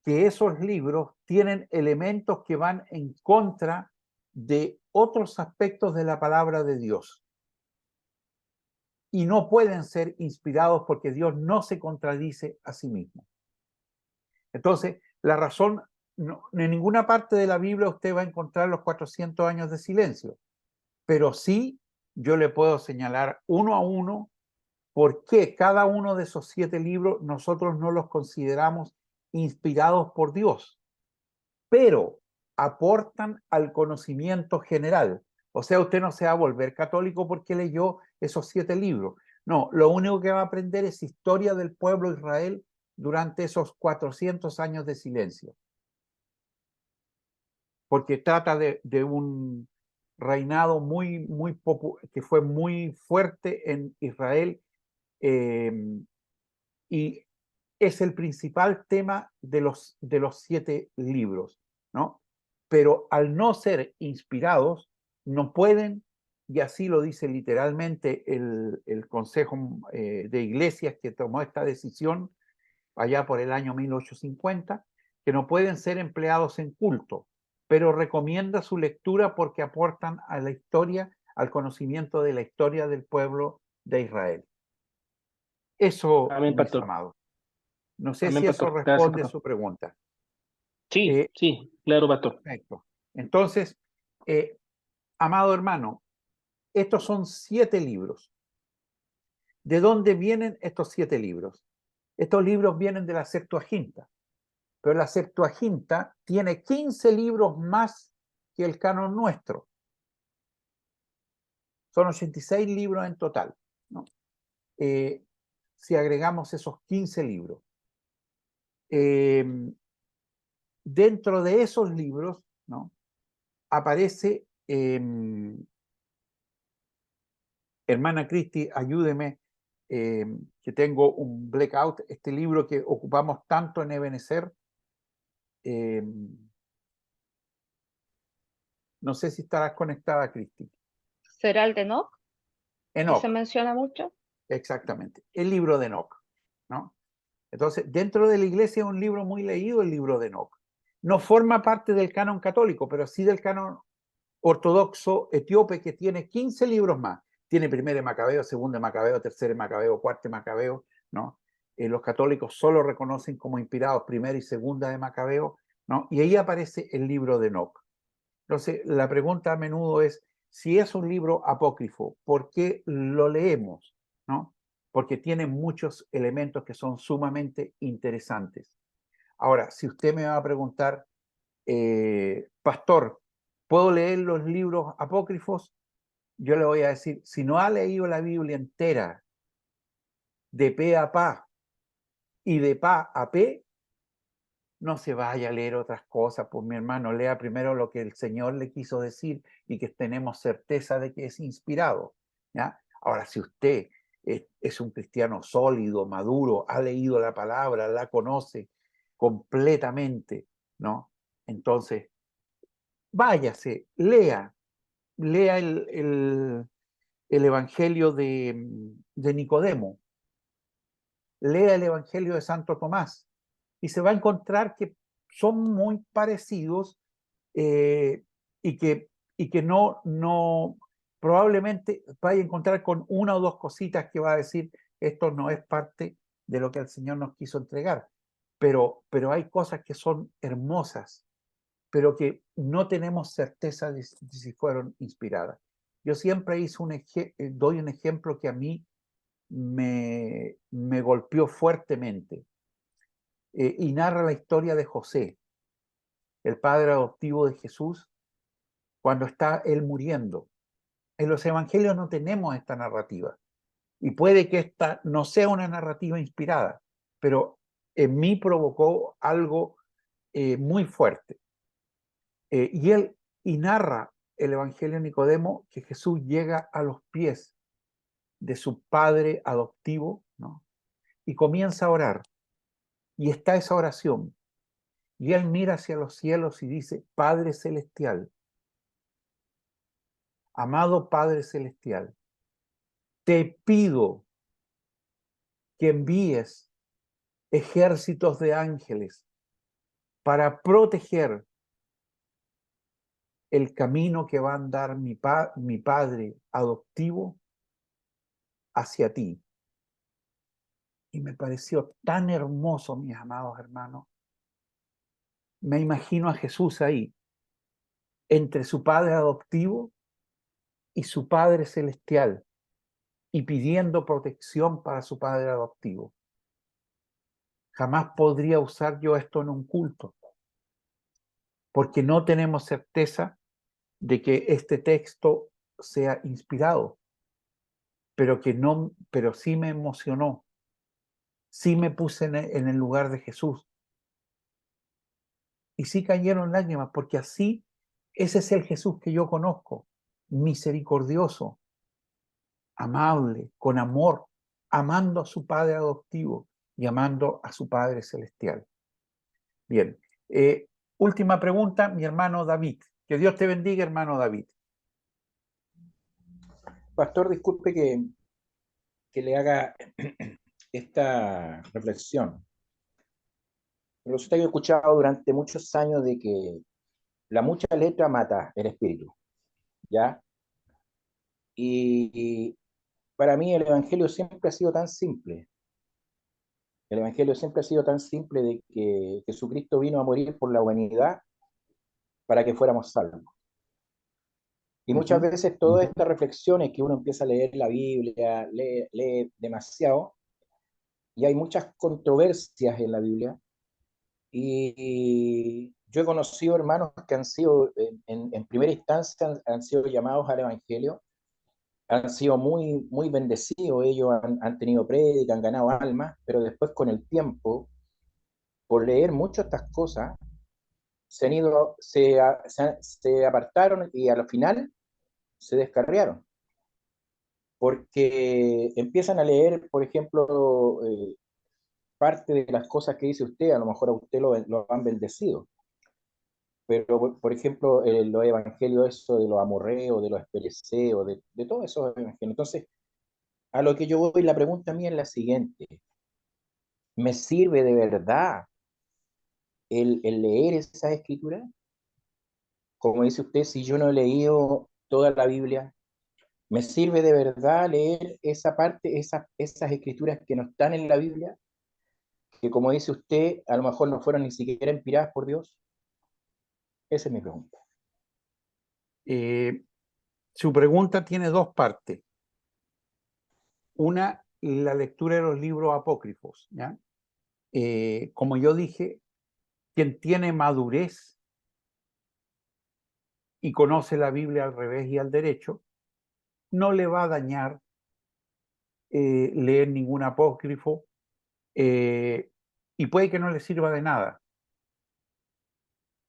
que esos libros tienen elementos que van en contra de otros aspectos de la palabra de Dios. y no pueden ser inspirados porque Dios no se contradice a sí mismo. Entonces, la razón, en ninguna parte de la Biblia usted va a encontrar los 400 años de silencio, pero sí yo le puedo señalar uno a uno por qué cada uno de esos 7 libros nosotros no los consideramos inspirados por Dios, pero aportan al conocimiento general. O sea, usted no se va a volver católico porque leyó esos 7 libros. No, lo único que va a aprender es historia del pueblo de Israel durante esos 400 años de silencio. Porque trata de un reinado que fue muy fuerte en Israel, y es el principal tema de los 7 libros, ¿no? Pero al no ser inspirados, no pueden, y así lo dice literalmente el Consejo de Iglesias que tomó esta decisión allá por el año 1850, que no pueden ser empleados en culto, pero recomienda su lectura porque aportan a la historia, al conocimiento de la historia del pueblo de Israel. Eso, Amén, mis pastor. amados. No sé Amén, si eso pastor. Gracias, responde a pastor. su pregunta. Sí, sí, claro, pastor. Perfecto. Entonces, amado hermano, estos son 7 libros. ¿De dónde vienen estos 7 libros? Estos libros vienen de la Septuaginta, pero la Septuaginta tiene 15 libros más que el canon nuestro. Son 86 libros en total, ¿no? Si agregamos esos 15 libros. Dentro de esos libros, ¿no?, aparece, hermana Cristi, ayúdeme, que tengo un blackout, este libro que ocupamos tanto en Ebenezer. No sé si estarás conectada, Cristi. ¿Será el de Enoch? ¿Que se Enoch, menciona mucho? exactamente, el libro de Enoch, ¿no? Entonces, dentro de la iglesia es un libro muy leído, el libro de Enoch. No forma parte del canon católico, pero sí del canon ortodoxo etíope, que tiene 15 libros más. Tiene primero de Macabeo, segundo de Macabeo, tercero de Macabeo, cuarto de Macabeo, ¿no? Los católicos solo reconocen como inspirados primera y segunda de Macabeo, ¿no? Y ahí aparece el libro de Enoch. Entonces, la pregunta a menudo es, si es un libro apócrifo, ¿por qué lo leemos? ¿No? Porque tiene muchos elementos que son sumamente interesantes. Ahora, si usted me va a preguntar, pastor, ¿puedo leer los libros apócrifos? Yo le voy a decir, si no ha leído la Biblia entera, de pe a pa y de pa a pe, no se vaya a leer otras cosas, pues mi hermano, lea primero lo que el Señor le quiso decir y que tenemos certeza de que es inspirado, ¿ya? Ahora, si usted es un cristiano sólido, maduro, ha leído la palabra, la conoce completamente, ¿no? Entonces, váyase, lea el Evangelio de Nicodemo, lea el Evangelio de Santo Tomás, y se va a encontrar que son muy parecidos, y que no, probablemente vaya a encontrar con una o dos cositas que va a decir, esto no es parte de lo que el Señor nos quiso entregar, pero hay cosas que son hermosas, pero que no tenemos certeza de si fueron inspiradas. Yo siempre doy un ejemplo que a mí me golpeó fuertemente, y narra la historia de José, el padre adoptivo de Jesús, cuando está él muriendo. En los evangelios no tenemos esta narrativa, y puede que esta no sea una narrativa inspirada, pero en mí provocó algo muy fuerte. Y narra el Evangelio de Nicodemo que Jesús llega a los pies de su padre adoptivo, ¿no?, y comienza a orar, y está esa oración, y él mira hacia los cielos y dice, Padre Celestial, amado Padre Celestial, te pido que envíes ejércitos de ángeles para proteger el camino que va a andar mi padre adoptivo hacia ti. Y me pareció tan hermoso, mis amados hermanos. Me imagino a Jesús ahí, entre su padre adoptivo y su padre celestial, y pidiendo protección para su padre adoptivo. Jamás podría usar yo esto en un culto, porque no tenemos certeza de que este texto sea inspirado, pero sí me emocionó, sí me puse en el lugar de Jesús, y sí cayeron lágrimas, porque así, ese es el Jesús que yo conozco, misericordioso, amable, con amor, amando a su padre adoptivo y amando a su Padre celestial. Bien, última pregunta, mi hermano David. Que Dios te bendiga, hermano David. Pastor, disculpe que le haga esta reflexión. Pero usted ha escuchado durante muchos años de que la mucha letra mata el espíritu, ¿ya? Y para mí el Evangelio siempre ha sido tan simple. El Evangelio siempre ha sido tan simple de que Jesucristo vino a morir por la humanidad para que fuéramos salvos. Y muchas veces todas estas reflexiones que uno empieza a leer la Biblia, lee demasiado, y hay muchas controversias en la Biblia, y yo he conocido hermanos que han sido, en primera instancia, han sido llamados al Evangelio, han sido muy bendecidos, ellos han tenido prédica, han ganado almas, pero después con el tiempo, por leer mucho estas cosas, se apartaron y al final se descarriaron, porque empiezan a leer, por ejemplo, parte de las cosas que dice usted, a lo mejor a usted lo han bendecido, pero por ejemplo, los evangelios, eso de los amorreos, de los espereceos, de todos esos evangelios. Entonces, a lo que yo voy, la pregunta mía es la siguiente: ¿me sirve de verdad el leer esas escrituras? Como dice usted, si yo no he leído toda la Biblia, ¿me sirve de verdad leer esa parte, esas escrituras que no están en la Biblia? Que como dice usted, a lo mejor no fueron ni siquiera inspiradas por Dios. Esa es mi pregunta. Su pregunta tiene dos partes. Una, la lectura de los libros apócrifos, ¿ya? Como yo dije, quien tiene madurez y conoce la Biblia al revés y al derecho, no le va a dañar leer ningún apócrifo, y puede que no le sirva de nada.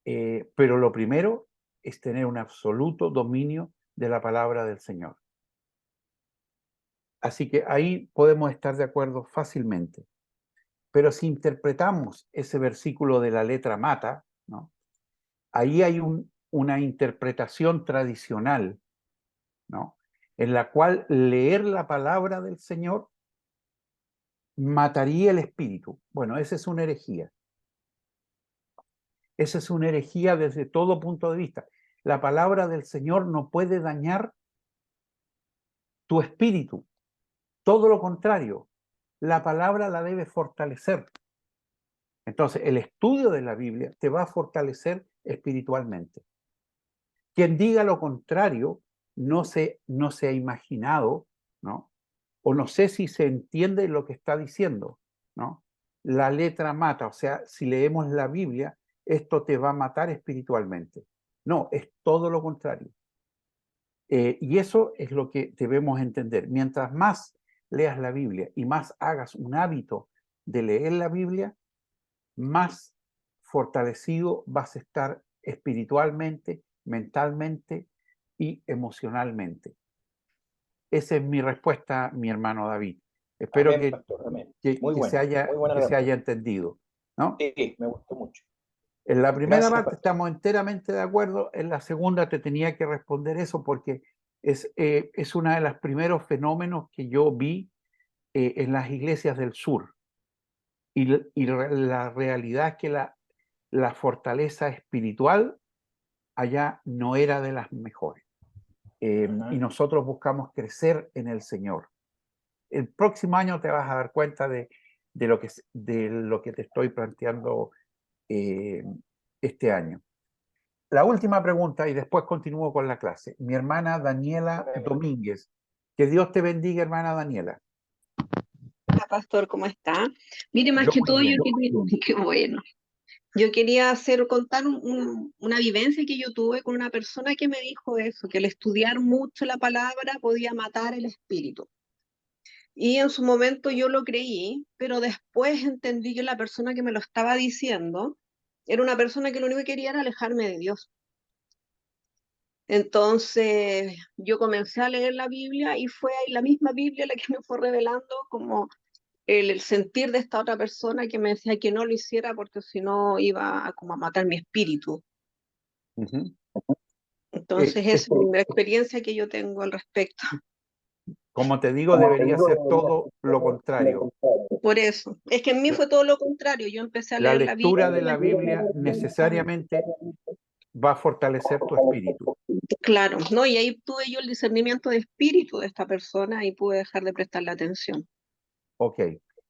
Pero lo primero es tener un absoluto dominio de la palabra del Señor. Así que ahí podemos estar de acuerdo fácilmente. Pero si interpretamos ese versículo de la letra mata, ¿no? Ahí hay una interpretación tradicional, ¿no? En la cual leer la palabra del Señor mataría el espíritu. Bueno, esa es una herejía. Esa es una herejía desde todo punto de vista. La palabra del Señor no puede dañar tu espíritu. Todo lo contrario, la palabra la debe fortalecer. Entonces, el estudio de la Biblia te va a fortalecer espiritualmente. Quien diga lo contrario no se ha imaginado, ¿no? O no sé si se entiende lo que está diciendo, ¿no? La letra mata, o sea, si leemos la Biblia, esto te va a matar espiritualmente. No, es todo lo contrario. Y eso es lo que debemos entender. Mientras más leas la Biblia y más hagas un hábito de leer la Biblia, más fortalecido vas a estar espiritualmente, mentalmente y emocionalmente. Esa es mi respuesta, mi hermano David. Espero Amén, pastor, amén. Muy que se haya entendido, ¿no? Sí, me gustó mucho. En la primera Gracias, parte pastor. estamos enteramente de acuerdo, en la segunda te tenía que responder eso porque es uno de los primeros fenómenos que yo vi en las iglesias del sur. Y la realidad es que la fortaleza espiritual allá no era de las mejores. Y nosotros buscamos crecer en el Señor. el próximo año te vas a dar cuenta de lo que te estoy planteando este año. La última pregunta y después continúo con la clase. Mi hermana Daniela Domínguez. Que Dios te bendiga, hermana Daniela. Hola, pastor, ¿cómo está? Mire, más Yo que muy todo, bien. qué bueno. Yo quería contar una vivencia que yo tuve con una persona que me dijo eso, que el estudiar mucho la palabra podía matar el espíritu. Y en su momento yo lo creí, pero después entendí que la persona que me lo estaba diciendo era una persona que lo único que quería era alejarme de Dios. Entonces yo comencé a leer la Biblia y fue ahí la misma Biblia la que me fue revelando como el sentir de esta otra persona que me decía que no lo hiciera porque si no iba como a matar mi espíritu. Ujú. Entonces esa es la experiencia que yo tengo al respecto. Como te digo, debería ser todo lo contrario. Por eso, es que en mí fue todo lo contrario. Yo empecé a La leer la Biblia. lectura de la Biblia necesariamente va a fortalecer tu espíritu. Claro, ¿no? Y ahí tuve yo el discernimiento de espíritu de esta persona y pude dejar de prestarle atención. Ok.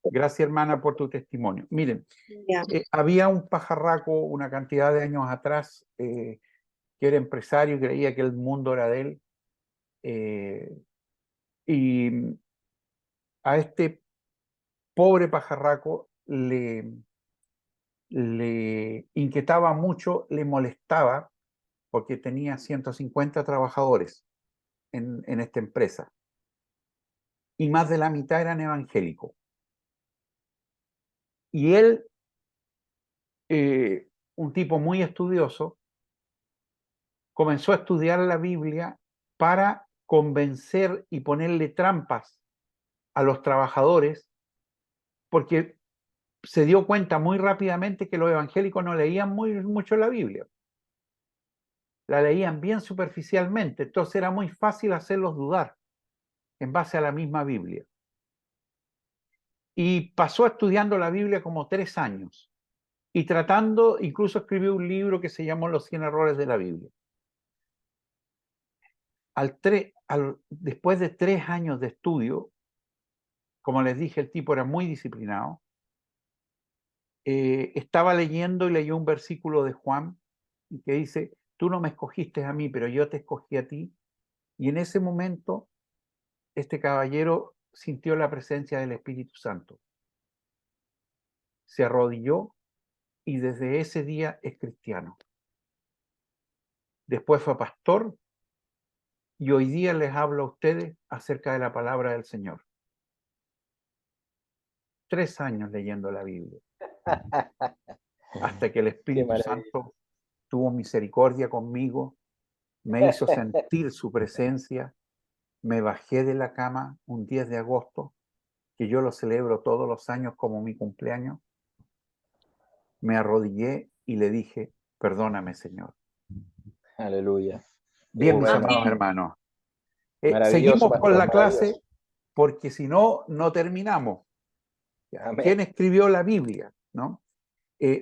Gracias, hermana, por tu testimonio. Miren, Ya. había un pajarraco una cantidad de años atrás que era empresario y creía que el mundo era de él. Y a este pobre pajarraco le inquietaba mucho, le molestaba, porque tenía 150 trabajadores en esta empresa. Y más de la mitad eran evangélicos. Y él, un tipo muy estudioso, comenzó a estudiar la Biblia para convencer y ponerle trampas a los trabajadores, porque se dio cuenta muy rápidamente que los evangélicos no leían mucho la Biblia. La leían bien superficialmente, entonces era muy fácil hacerlos dudar en base a la misma Biblia. Y pasó estudiando la Biblia como 3 años y tratando, incluso escribió un libro que se llamó Los 100 errores de la Biblia. Después de 3 años de estudio, como les dije, el tipo era muy disciplinado, estaba leyendo y leyó un versículo de Juan que dice, tú no me escogiste a mí, pero yo te escogí a ti. Y en ese momento, este caballero sintió la presencia del Espíritu Santo. Se arrodilló y desde ese día es cristiano. Después fue pastor y hoy día les hablo a ustedes acerca de la palabra del Señor. 3 años leyendo la Biblia. Hasta que el Espíritu Santo tuvo misericordia conmigo, me hizo sentir su presencia, me bajé de la cama un 10 de agosto, que yo lo celebro todos los años como mi cumpleaños, me arrodillé y le dije, perdóname, Señor. Aleluya. Bien, mis Bueno. amados hermanos. Maravilloso, Seguimos pastor, con la maravilloso. clase, porque si no, no terminamos. Amén. ¿Quién escribió la Biblia? ¿No?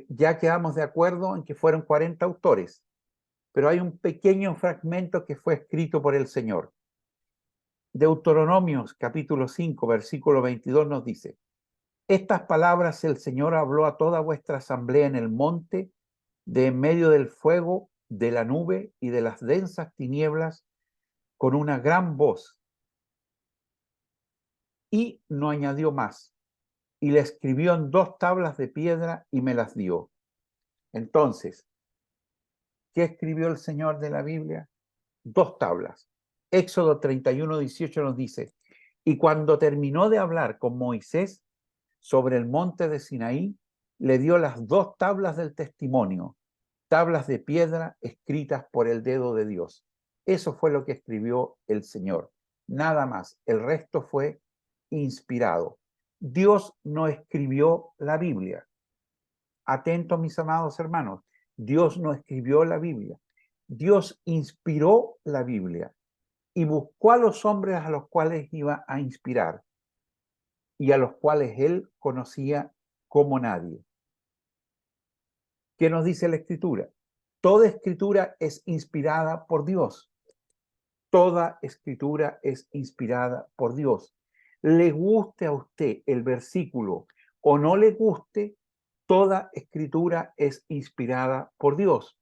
Ya quedamos de acuerdo en que fueron 40 autores, pero hay un pequeño fragmento que fue escrito por el Señor. Deuteronomios capítulo 5, versículo 22 nos dice, estas palabras el Señor habló a toda vuestra asamblea en el monte, de en medio del fuego, de la nube y de las densas tinieblas, con una gran voz. Y no añadió más. Y le escribió en 2 tablas de piedra y me las dio. Entonces, ¿qué escribió el Señor de la Biblia? 2 tablas. Éxodo 31, 18 nos dice, y cuando terminó de hablar con Moisés sobre el monte de Sinaí, le dio las 2 tablas del testimonio, tablas de piedra escritas por el dedo de Dios. Eso fue lo que escribió el Señor. Nada más. El resto fue inspirado. Dios no escribió la Biblia. Atentos, mis amados hermanos. Dios no escribió la Biblia. Dios inspiró la Biblia y buscó a los hombres a los cuales iba a inspirar y a los cuales él conocía como nadie. ¿Qué nos dice la Escritura? Toda Escritura es inspirada por Dios. Toda Escritura es inspirada por Dios. Le guste a usted el versículo o no le guste, toda escritura es inspirada por Dios.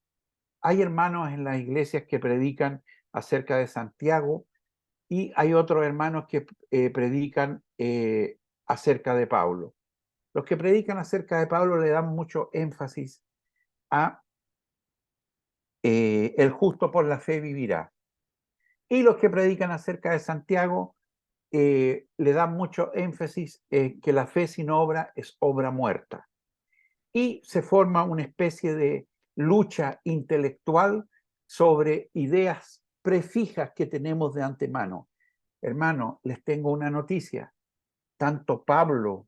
Hay hermanos en las iglesias que predican acerca de Santiago y hay otros hermanos que predican acerca de Pablo. Los que predican acerca de Pablo le dan mucho énfasis a el justo por la fe vivirá. Y los que predican acerca de Santiago le dan mucho énfasis en que la fe sin obra es obra muerta. Y se forma una especie de lucha intelectual sobre ideas prefijas que tenemos de antemano. Hermano, les tengo una noticia. Tanto Pablo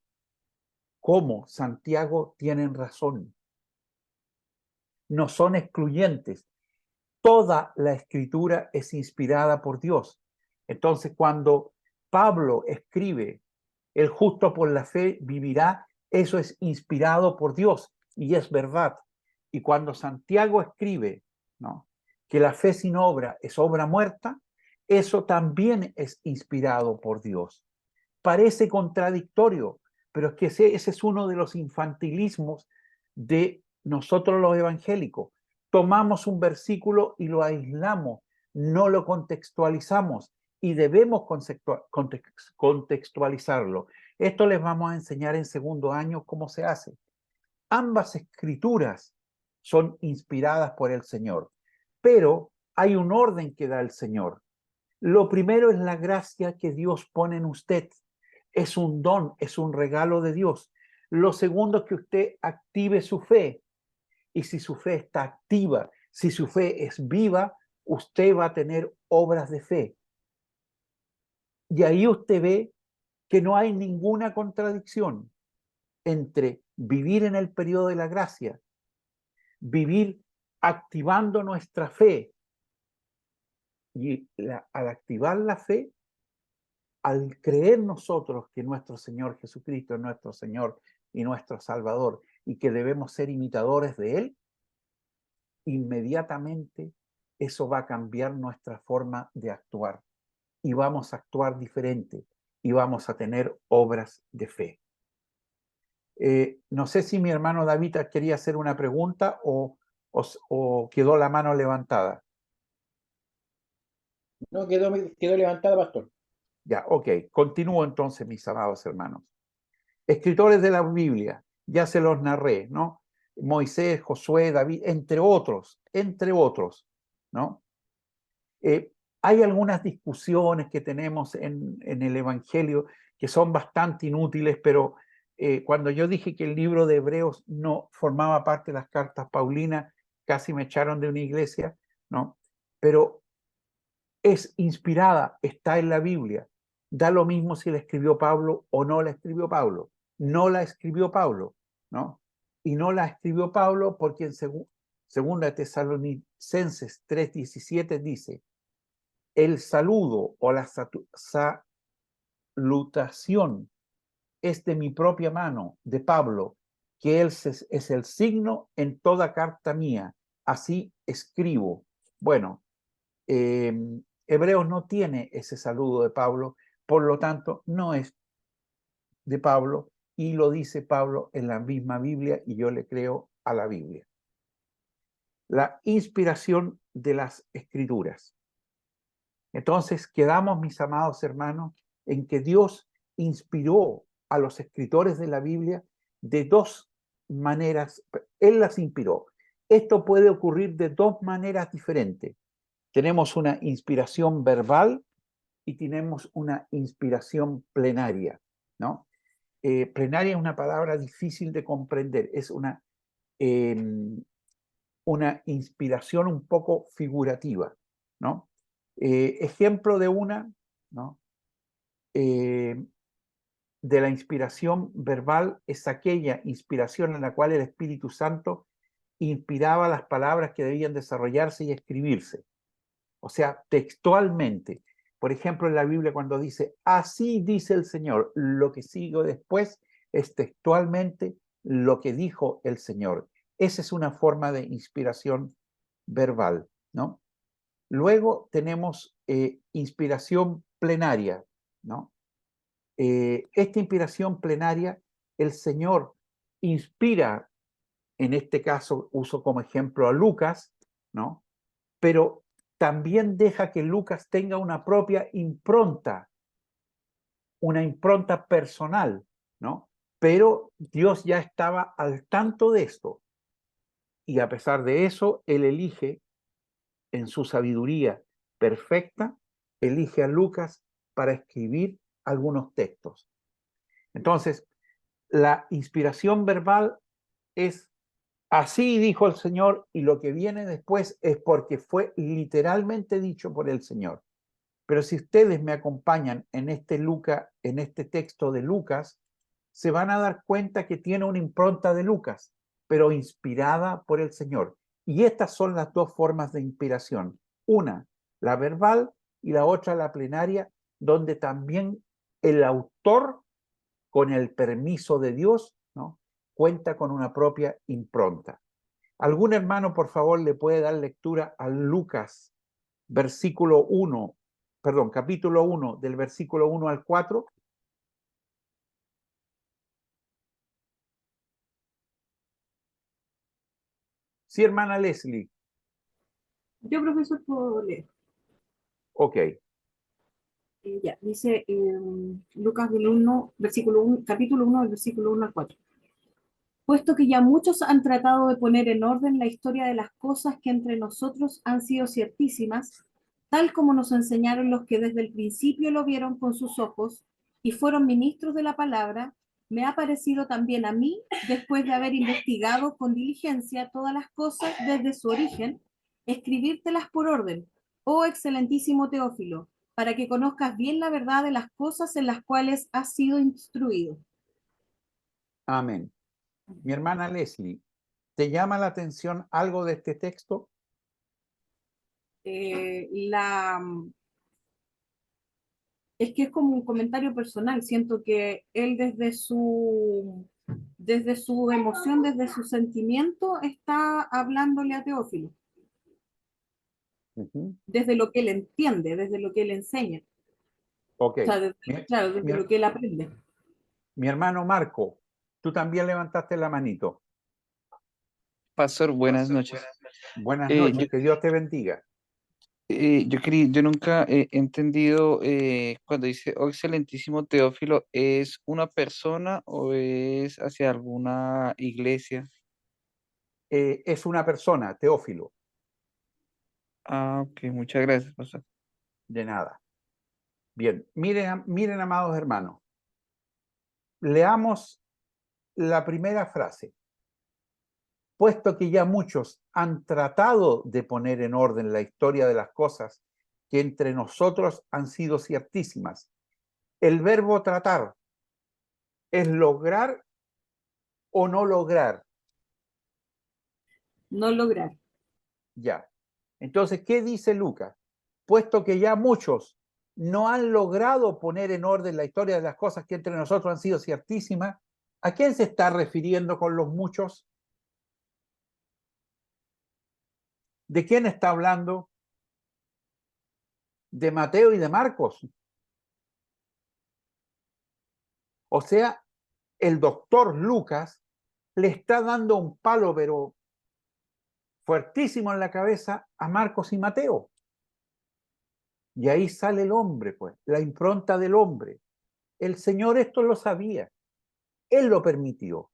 como Santiago tienen razón. No son excluyentes. Toda la escritura es inspirada por Dios. Entonces, cuando Pablo escribe, el justo por la fe vivirá, eso es inspirado por Dios y es verdad. Y cuando Santiago escribe, ¿no?, que la fe sin obra es obra muerta, eso también es inspirado por Dios. Parece contradictorio, pero es que ese es uno de los infantilismos de nosotros los evangélicos. Tomamos un versículo y lo aislamos, no lo contextualizamos y debemos contextualizarlo. Esto les vamos a enseñar en segundo año cómo se hace. Ambas escrituras son inspiradas por el Señor, pero hay un orden que da el Señor. Lo primero es la gracia que Dios pone en usted. Es un don, es un regalo de Dios. Lo segundo es que usted active su fe. Y si su fe está activa, si su fe es viva, usted va a tener obras de fe. Y ahí usted ve que no hay ninguna contradicción entre vivir en el periodo de la gracia, vivir activando nuestra fe, y al activar la fe, al creer nosotros que nuestro Señor Jesucristo es nuestro Señor y nuestro Salvador y que debemos ser imitadores de Él, inmediatamente eso va a cambiar nuestra forma de actuar y vamos a actuar diferente y vamos a tener obras de fe. No sé si mi hermano David quería hacer una pregunta o quedó la mano levantada. No, quedó levantada, pastor. Ya, ok. Continúo entonces, mis amados hermanos. Escritores de la Biblia, ya se los narré, ¿no? Moisés, Josué, David, entre otros, ¿no? Hay algunas discusiones que tenemos en el Evangelio que son bastante inútiles, pero cuando yo dije que el libro de Hebreos no formaba parte de las cartas paulinas, casi me echaron de una iglesia, ¿no? Pero es inspirada, está en la Biblia. Da lo mismo si la escribió Pablo o no la escribió Pablo. No la escribió Pablo, ¿no? Y no la escribió Pablo porque en segunda Tesalonicenses 3:17 dice: el saludo o la salutación es de mi propia mano, de Pablo, que él es el signo en toda carta mía. Así escribo. Bueno, Hebreos no tiene ese saludo de Pablo, por lo tanto no es de Pablo, y lo dice Pablo en la misma Biblia y yo le creo a la Biblia. La inspiración de las Escrituras. Entonces quedamos, mis amados hermanos, en que Dios inspiró a los escritores de la Biblia de dos maneras. Él las inspiró. Esto puede ocurrir de dos maneras diferentes. Tenemos una inspiración verbal y tenemos una inspiración plenaria, ¿no? Plenaria es una palabra difícil de comprender, es una inspiración un poco figurativa, ¿no? Ejemplo de una, ¿no? De la inspiración verbal es aquella inspiración en la cual el Espíritu Santo inspiraba las palabras que debían desarrollarse y escribirse. O sea, textualmente. Por ejemplo, en la Biblia cuando dice, así dice el Señor, lo que sigue después es textualmente lo que dijo el Señor. Esa es una forma de inspiración verbal, ¿no? Luego tenemos inspiración plenaria, ¿no? esta inspiración plenaria, el Señor inspira, en este caso uso como ejemplo a Lucas, ¿no? Pero también deja que Lucas tenga una propia impronta, una impronta personal, ¿no? Pero Dios ya estaba al tanto de esto. Y a pesar de eso, Él elige, en su sabiduría perfecta, elige a Lucas para escribir algunos textos. Entonces, la inspiración verbal es así dijo el Señor, y lo que viene después es porque fue literalmente dicho por el Señor. Pero si ustedes me acompañan en este texto de Lucas, se van a dar cuenta que tiene una impronta de Lucas, pero inspirada por el Señor. Y estas son las dos formas de inspiración. Una, la verbal, y la otra, la plenaria, donde también el autor, con el permiso de Dios, ¿no?, cuenta con una propia impronta. ¿Algún hermano, por favor, le puede dar lectura a Lucas, capítulo 1, del versículo 1 al 4? Sí, hermana Leslie. Yo, profesor, puedo leer. Ok. Ya, dice Lucas del 1, versículo 1, capítulo 1, del versículo 1 al 4. Puesto que ya muchos han tratado de poner en orden la historia de las cosas que entre nosotros han sido ciertísimas, tal como nos enseñaron los que desde el principio lo vieron con sus ojos y fueron ministros de la palabra, me ha parecido también a mí, después de haber investigado con diligencia todas las cosas desde su origen, escribírtelas por orden, oh excelentísimo Teófilo, para que conozcas bien la verdad de las cosas en las cuales has sido instruido. Amén. Mi hermana Leslie, ¿te llama la atención algo de este texto? Es que es como un comentario personal. Siento que él desde su emoción, desde su sentimiento, está hablándole a Teófilo. Desde lo que él entiende, desde lo que él enseña. Ok. O sea, desde lo que él aprende. Mi hermano Marco, tú también levantaste la manito. Pastor, buenas noches. Buenas noches, que Dios te bendiga. Yo nunca he entendido cuando dice, oh excelentísimo Teófilo, ¿es una persona o es hacia alguna iglesia? Es una persona, Teófilo. Ah, ok, muchas gracias, pastor. De nada. Bien, miren, amados hermanos. Leamos la primera frase. Puesto que ya muchos han tratado de poner en orden la historia de las cosas que entre nosotros han sido ciertísimas. El verbo tratar es lograr o no lograr. No lograr. Ya. Entonces, ¿qué dice Lucas? Puesto que ya muchos no han logrado poner en orden la historia de las cosas que entre nosotros han sido ciertísimas, ¿a quién se está refiriendo con los muchos? ¿De quién está hablando? De Mateo y de Marcos. O sea, el doctor Lucas le está dando un palo, pero fuertísimo en la cabeza a Marcos y Mateo. Y ahí sale el hombre, pues, la impronta del hombre. El Señor esto lo sabía. Él lo permitió.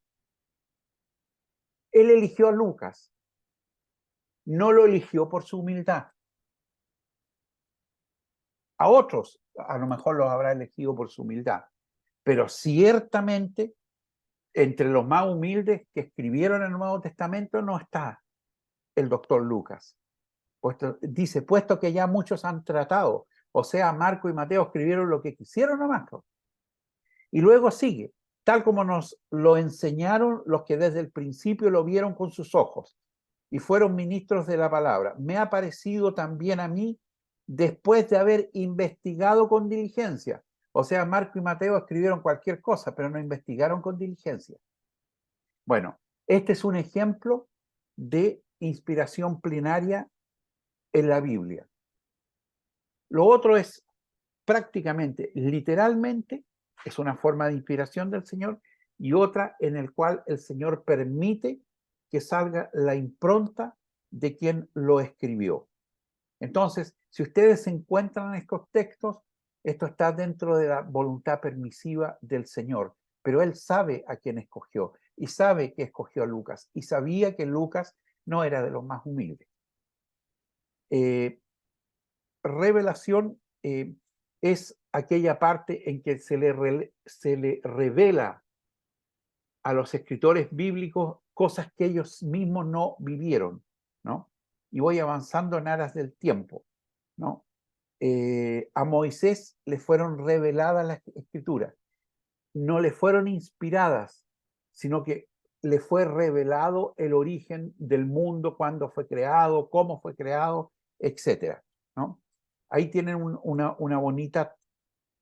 Él eligió a Lucas. No lo eligió por su humildad. A otros, a lo mejor los habrá elegido por su humildad. Pero ciertamente, entre los más humildes que escribieron el Nuevo Testamento, no está el doctor Lucas. Dice, puesto que ya muchos han tratado, o sea, Marco y Mateo escribieron lo que quisieron a Marco. Y luego sigue, tal como nos lo enseñaron los que desde el principio lo vieron con sus ojos y fueron ministros de la palabra. Me ha parecido también a mí, después de haber investigado con diligencia. O sea, Marco y Mateo escribieron cualquier cosa, pero no investigaron con diligencia. Bueno, este es un ejemplo de inspiración plenaria en la Biblia. Lo otro es prácticamente, literalmente, es una forma de inspiración del Señor, y otra en el cual el Señor permite que salga la impronta de quien lo escribió. Entonces, si ustedes encuentran estos textos, esto está dentro de la voluntad permisiva del Señor, pero Él sabe a quién escogió y sabe que escogió a Lucas y sabía que Lucas no era de los más humildes. Revelación es aquella parte en que se le revela a los escritores bíblicos cosas que ellos mismos no vivieron, ¿no? Y voy avanzando en aras del tiempo, ¿no? A Moisés le fueron reveladas las escrituras, no le fueron inspiradas, sino que le fue revelado el origen del mundo, cuándo fue creado, cómo fue creado, etcétera, ¿no? Ahí tienen una bonita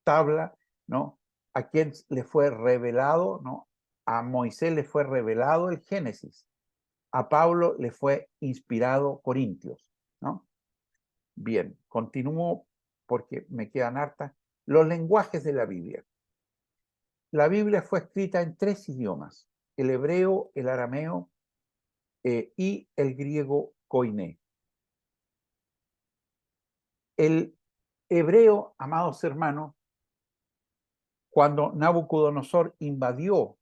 tabla, ¿no? A quien le fue revelado, ¿no? A Moisés le fue revelado el Génesis, a Pablo le fue inspirado Corintios, ¿no? Bien, continúo porque me quedan hartas. Los lenguajes de la Biblia. La Biblia fue escrita en 3 idiomas, el hebreo, el arameo y el griego koiné. El hebreo, amados hermanos, cuando Nabucodonosor invadió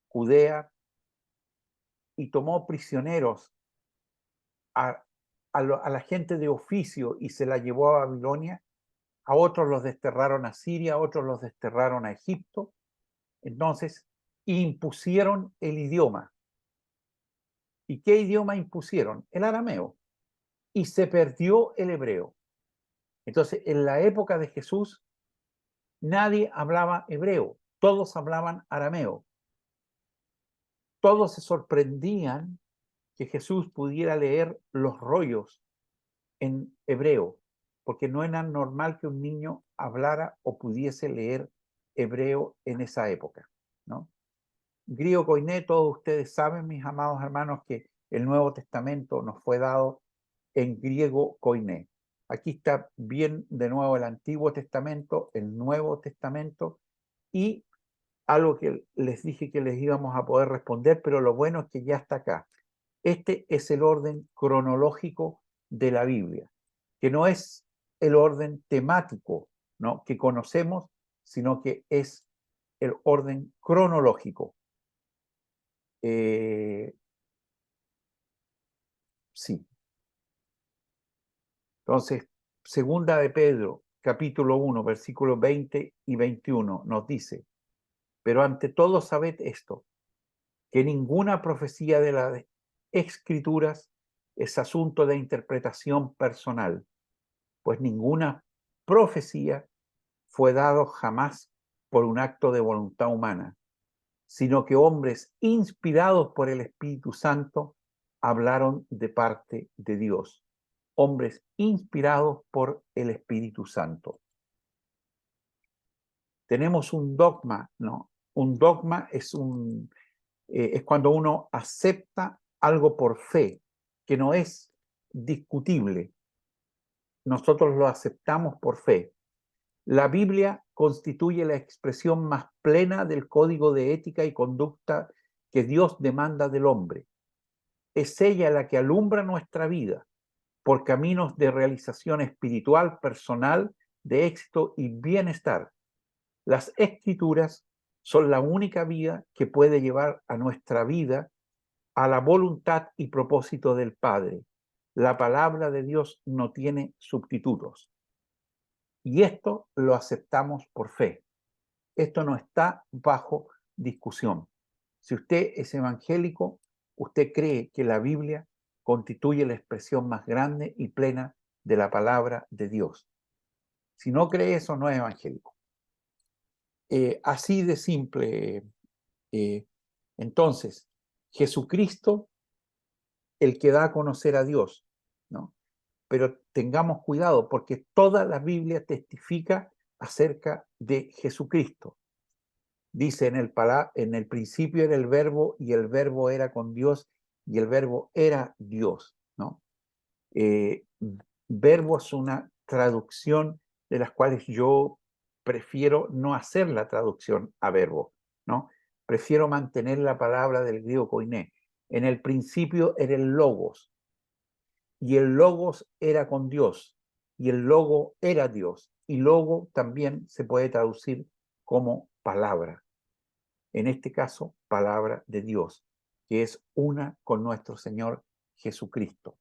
Judea y tomó prisioneros a la gente de oficio y se la llevó a Babilonia, a otros los desterraron a Siria, a otros los desterraron a Egipto. Entonces, impusieron el idioma. ¿Y qué idioma impusieron? El arameo. Y se perdió el hebreo. Entonces, en la época de Jesús, nadie hablaba hebreo, todos hablaban arameo. Todos se sorprendían que Jesús pudiera leer los rollos en hebreo, porque no era normal que un niño hablara o pudiese leer hebreo en esa época, ¿no? Griego koiné, todos ustedes saben, mis amados hermanos, que el Nuevo Testamento nos fue dado en griego koiné. Aquí está bien de nuevo el Antiguo Testamento, el Nuevo Testamento, y algo que les dije que les íbamos a poder responder, pero lo bueno es que ya está acá. Este es el orden cronológico de la Biblia, que no es el orden temático, ¿no?, que conocemos, sino que es el orden cronológico. Sí. Entonces, segunda de Pedro, capítulo 1, versículos 20 y 21, nos dice: pero ante todo sabed esto, que ninguna profecía de las Escrituras es asunto de interpretación personal, pues ninguna profecía fue dado jamás por un acto de voluntad humana, sino que hombres inspirados por el Espíritu Santo hablaron de parte de Dios. Hombres inspirados por el Espíritu Santo. Tenemos un dogma, ¿no? Un dogma es cuando uno acepta algo por fe, que no es discutible. Nosotros lo aceptamos por fe. La Biblia constituye la expresión más plena del código de ética y conducta que Dios demanda del hombre. Es ella la que alumbra nuestra vida por caminos de realización espiritual, personal, de éxito y bienestar. Las Escrituras son la única vía que puede llevar a nuestra vida a la voluntad y propósito del Padre. La palabra de Dios no tiene sustitutos. Y esto lo aceptamos por fe. Esto no está bajo discusión. Si usted es evangélico, usted cree que la Biblia constituye la expresión más grande y plena de la palabra de Dios. Si no cree eso, no es evangélico. Así de simple. Entonces, Jesucristo, el que da a conocer a Dios, ¿no? Pero tengamos cuidado porque toda la Biblia testifica acerca de Jesucristo. Dice en el principio era el verbo y el verbo era con Dios y el verbo era Dios, ¿no? Verbo es una traducción de las cuales yo prefiero no hacer la traducción a verbo, ¿no? Prefiero mantener la palabra del griego koiné. En el principio era el logos, y el logos era con Dios, y el logo era Dios, y logo también se puede traducir como palabra. En este caso, palabra de Dios, que es una con nuestro Señor Jesucristo.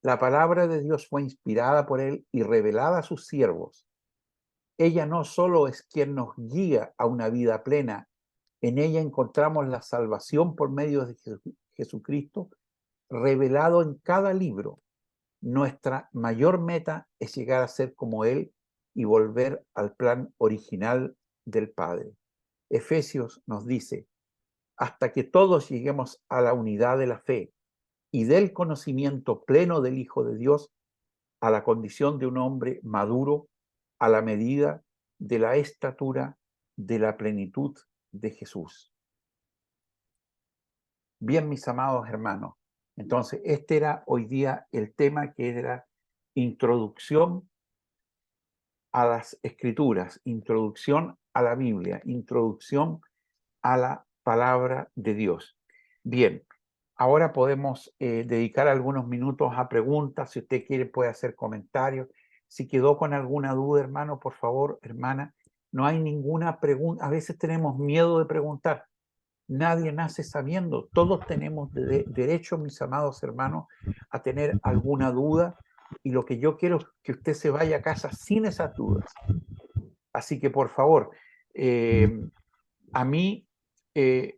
La palabra de Dios fue inspirada por Él y revelada a sus siervos. Ella no solo es quien nos guía a una vida plena, en ella encontramos la salvación por medio de Jesucristo, revelado en cada libro. Nuestra mayor meta es llegar a ser como Él y volver al plan original del Padre. Efesios nos dice, hasta que todos lleguemos a la unidad de la fe y del conocimiento pleno del Hijo de Dios, a la condición de un hombre maduro, a la medida de la estatura de la plenitud de Jesús. Bien, mis amados hermanos, entonces este era hoy día el tema, que era introducción a las Escrituras, introducción a la Biblia, introducción a la palabra de Dios. Bien, ahora podemos dedicar algunos minutos a preguntas. Si usted quiere puede hacer comentarios. Si quedó con alguna duda, hermano, por favor, hermana, no hay ninguna pregunta. A veces tenemos miedo de preguntar. Nadie nace sabiendo. Todos tenemos derecho, mis amados hermanos, a tener alguna duda. Y lo que yo quiero es que usted se vaya a casa sin esas dudas. Así que, por favor, a mí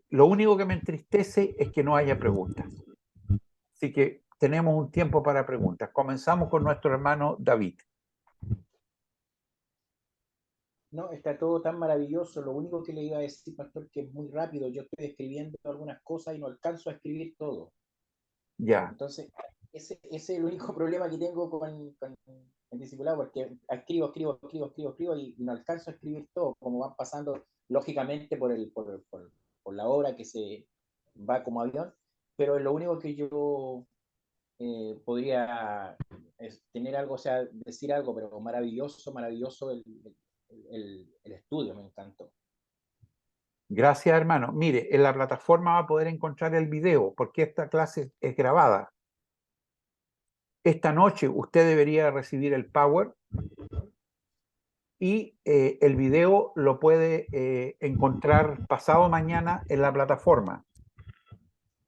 lo único que me entristece es que no haya preguntas. Así que tenemos un tiempo para preguntas. Comenzamos con nuestro hermano David. No, está todo tan maravilloso. Lo único que le iba a decir, pastor, que es muy rápido. Yo estoy escribiendo algunas cosas y no alcanzo a escribir todo. Ya. Entonces, ese es el único problema que tengo con el discipulado, porque escribo y no alcanzo a escribir todo, como van pasando lógicamente por la obra que se va como avión, pero es lo único que yo podría tener algo, o sea, decir algo, pero maravilloso el estudio, me encantó. Gracias, hermano. Mire, en la plataforma va a poder encontrar el video, porque esta clase es grabada. Esta noche usted debería recibir el Power y el video lo puede encontrar pasado mañana en la plataforma.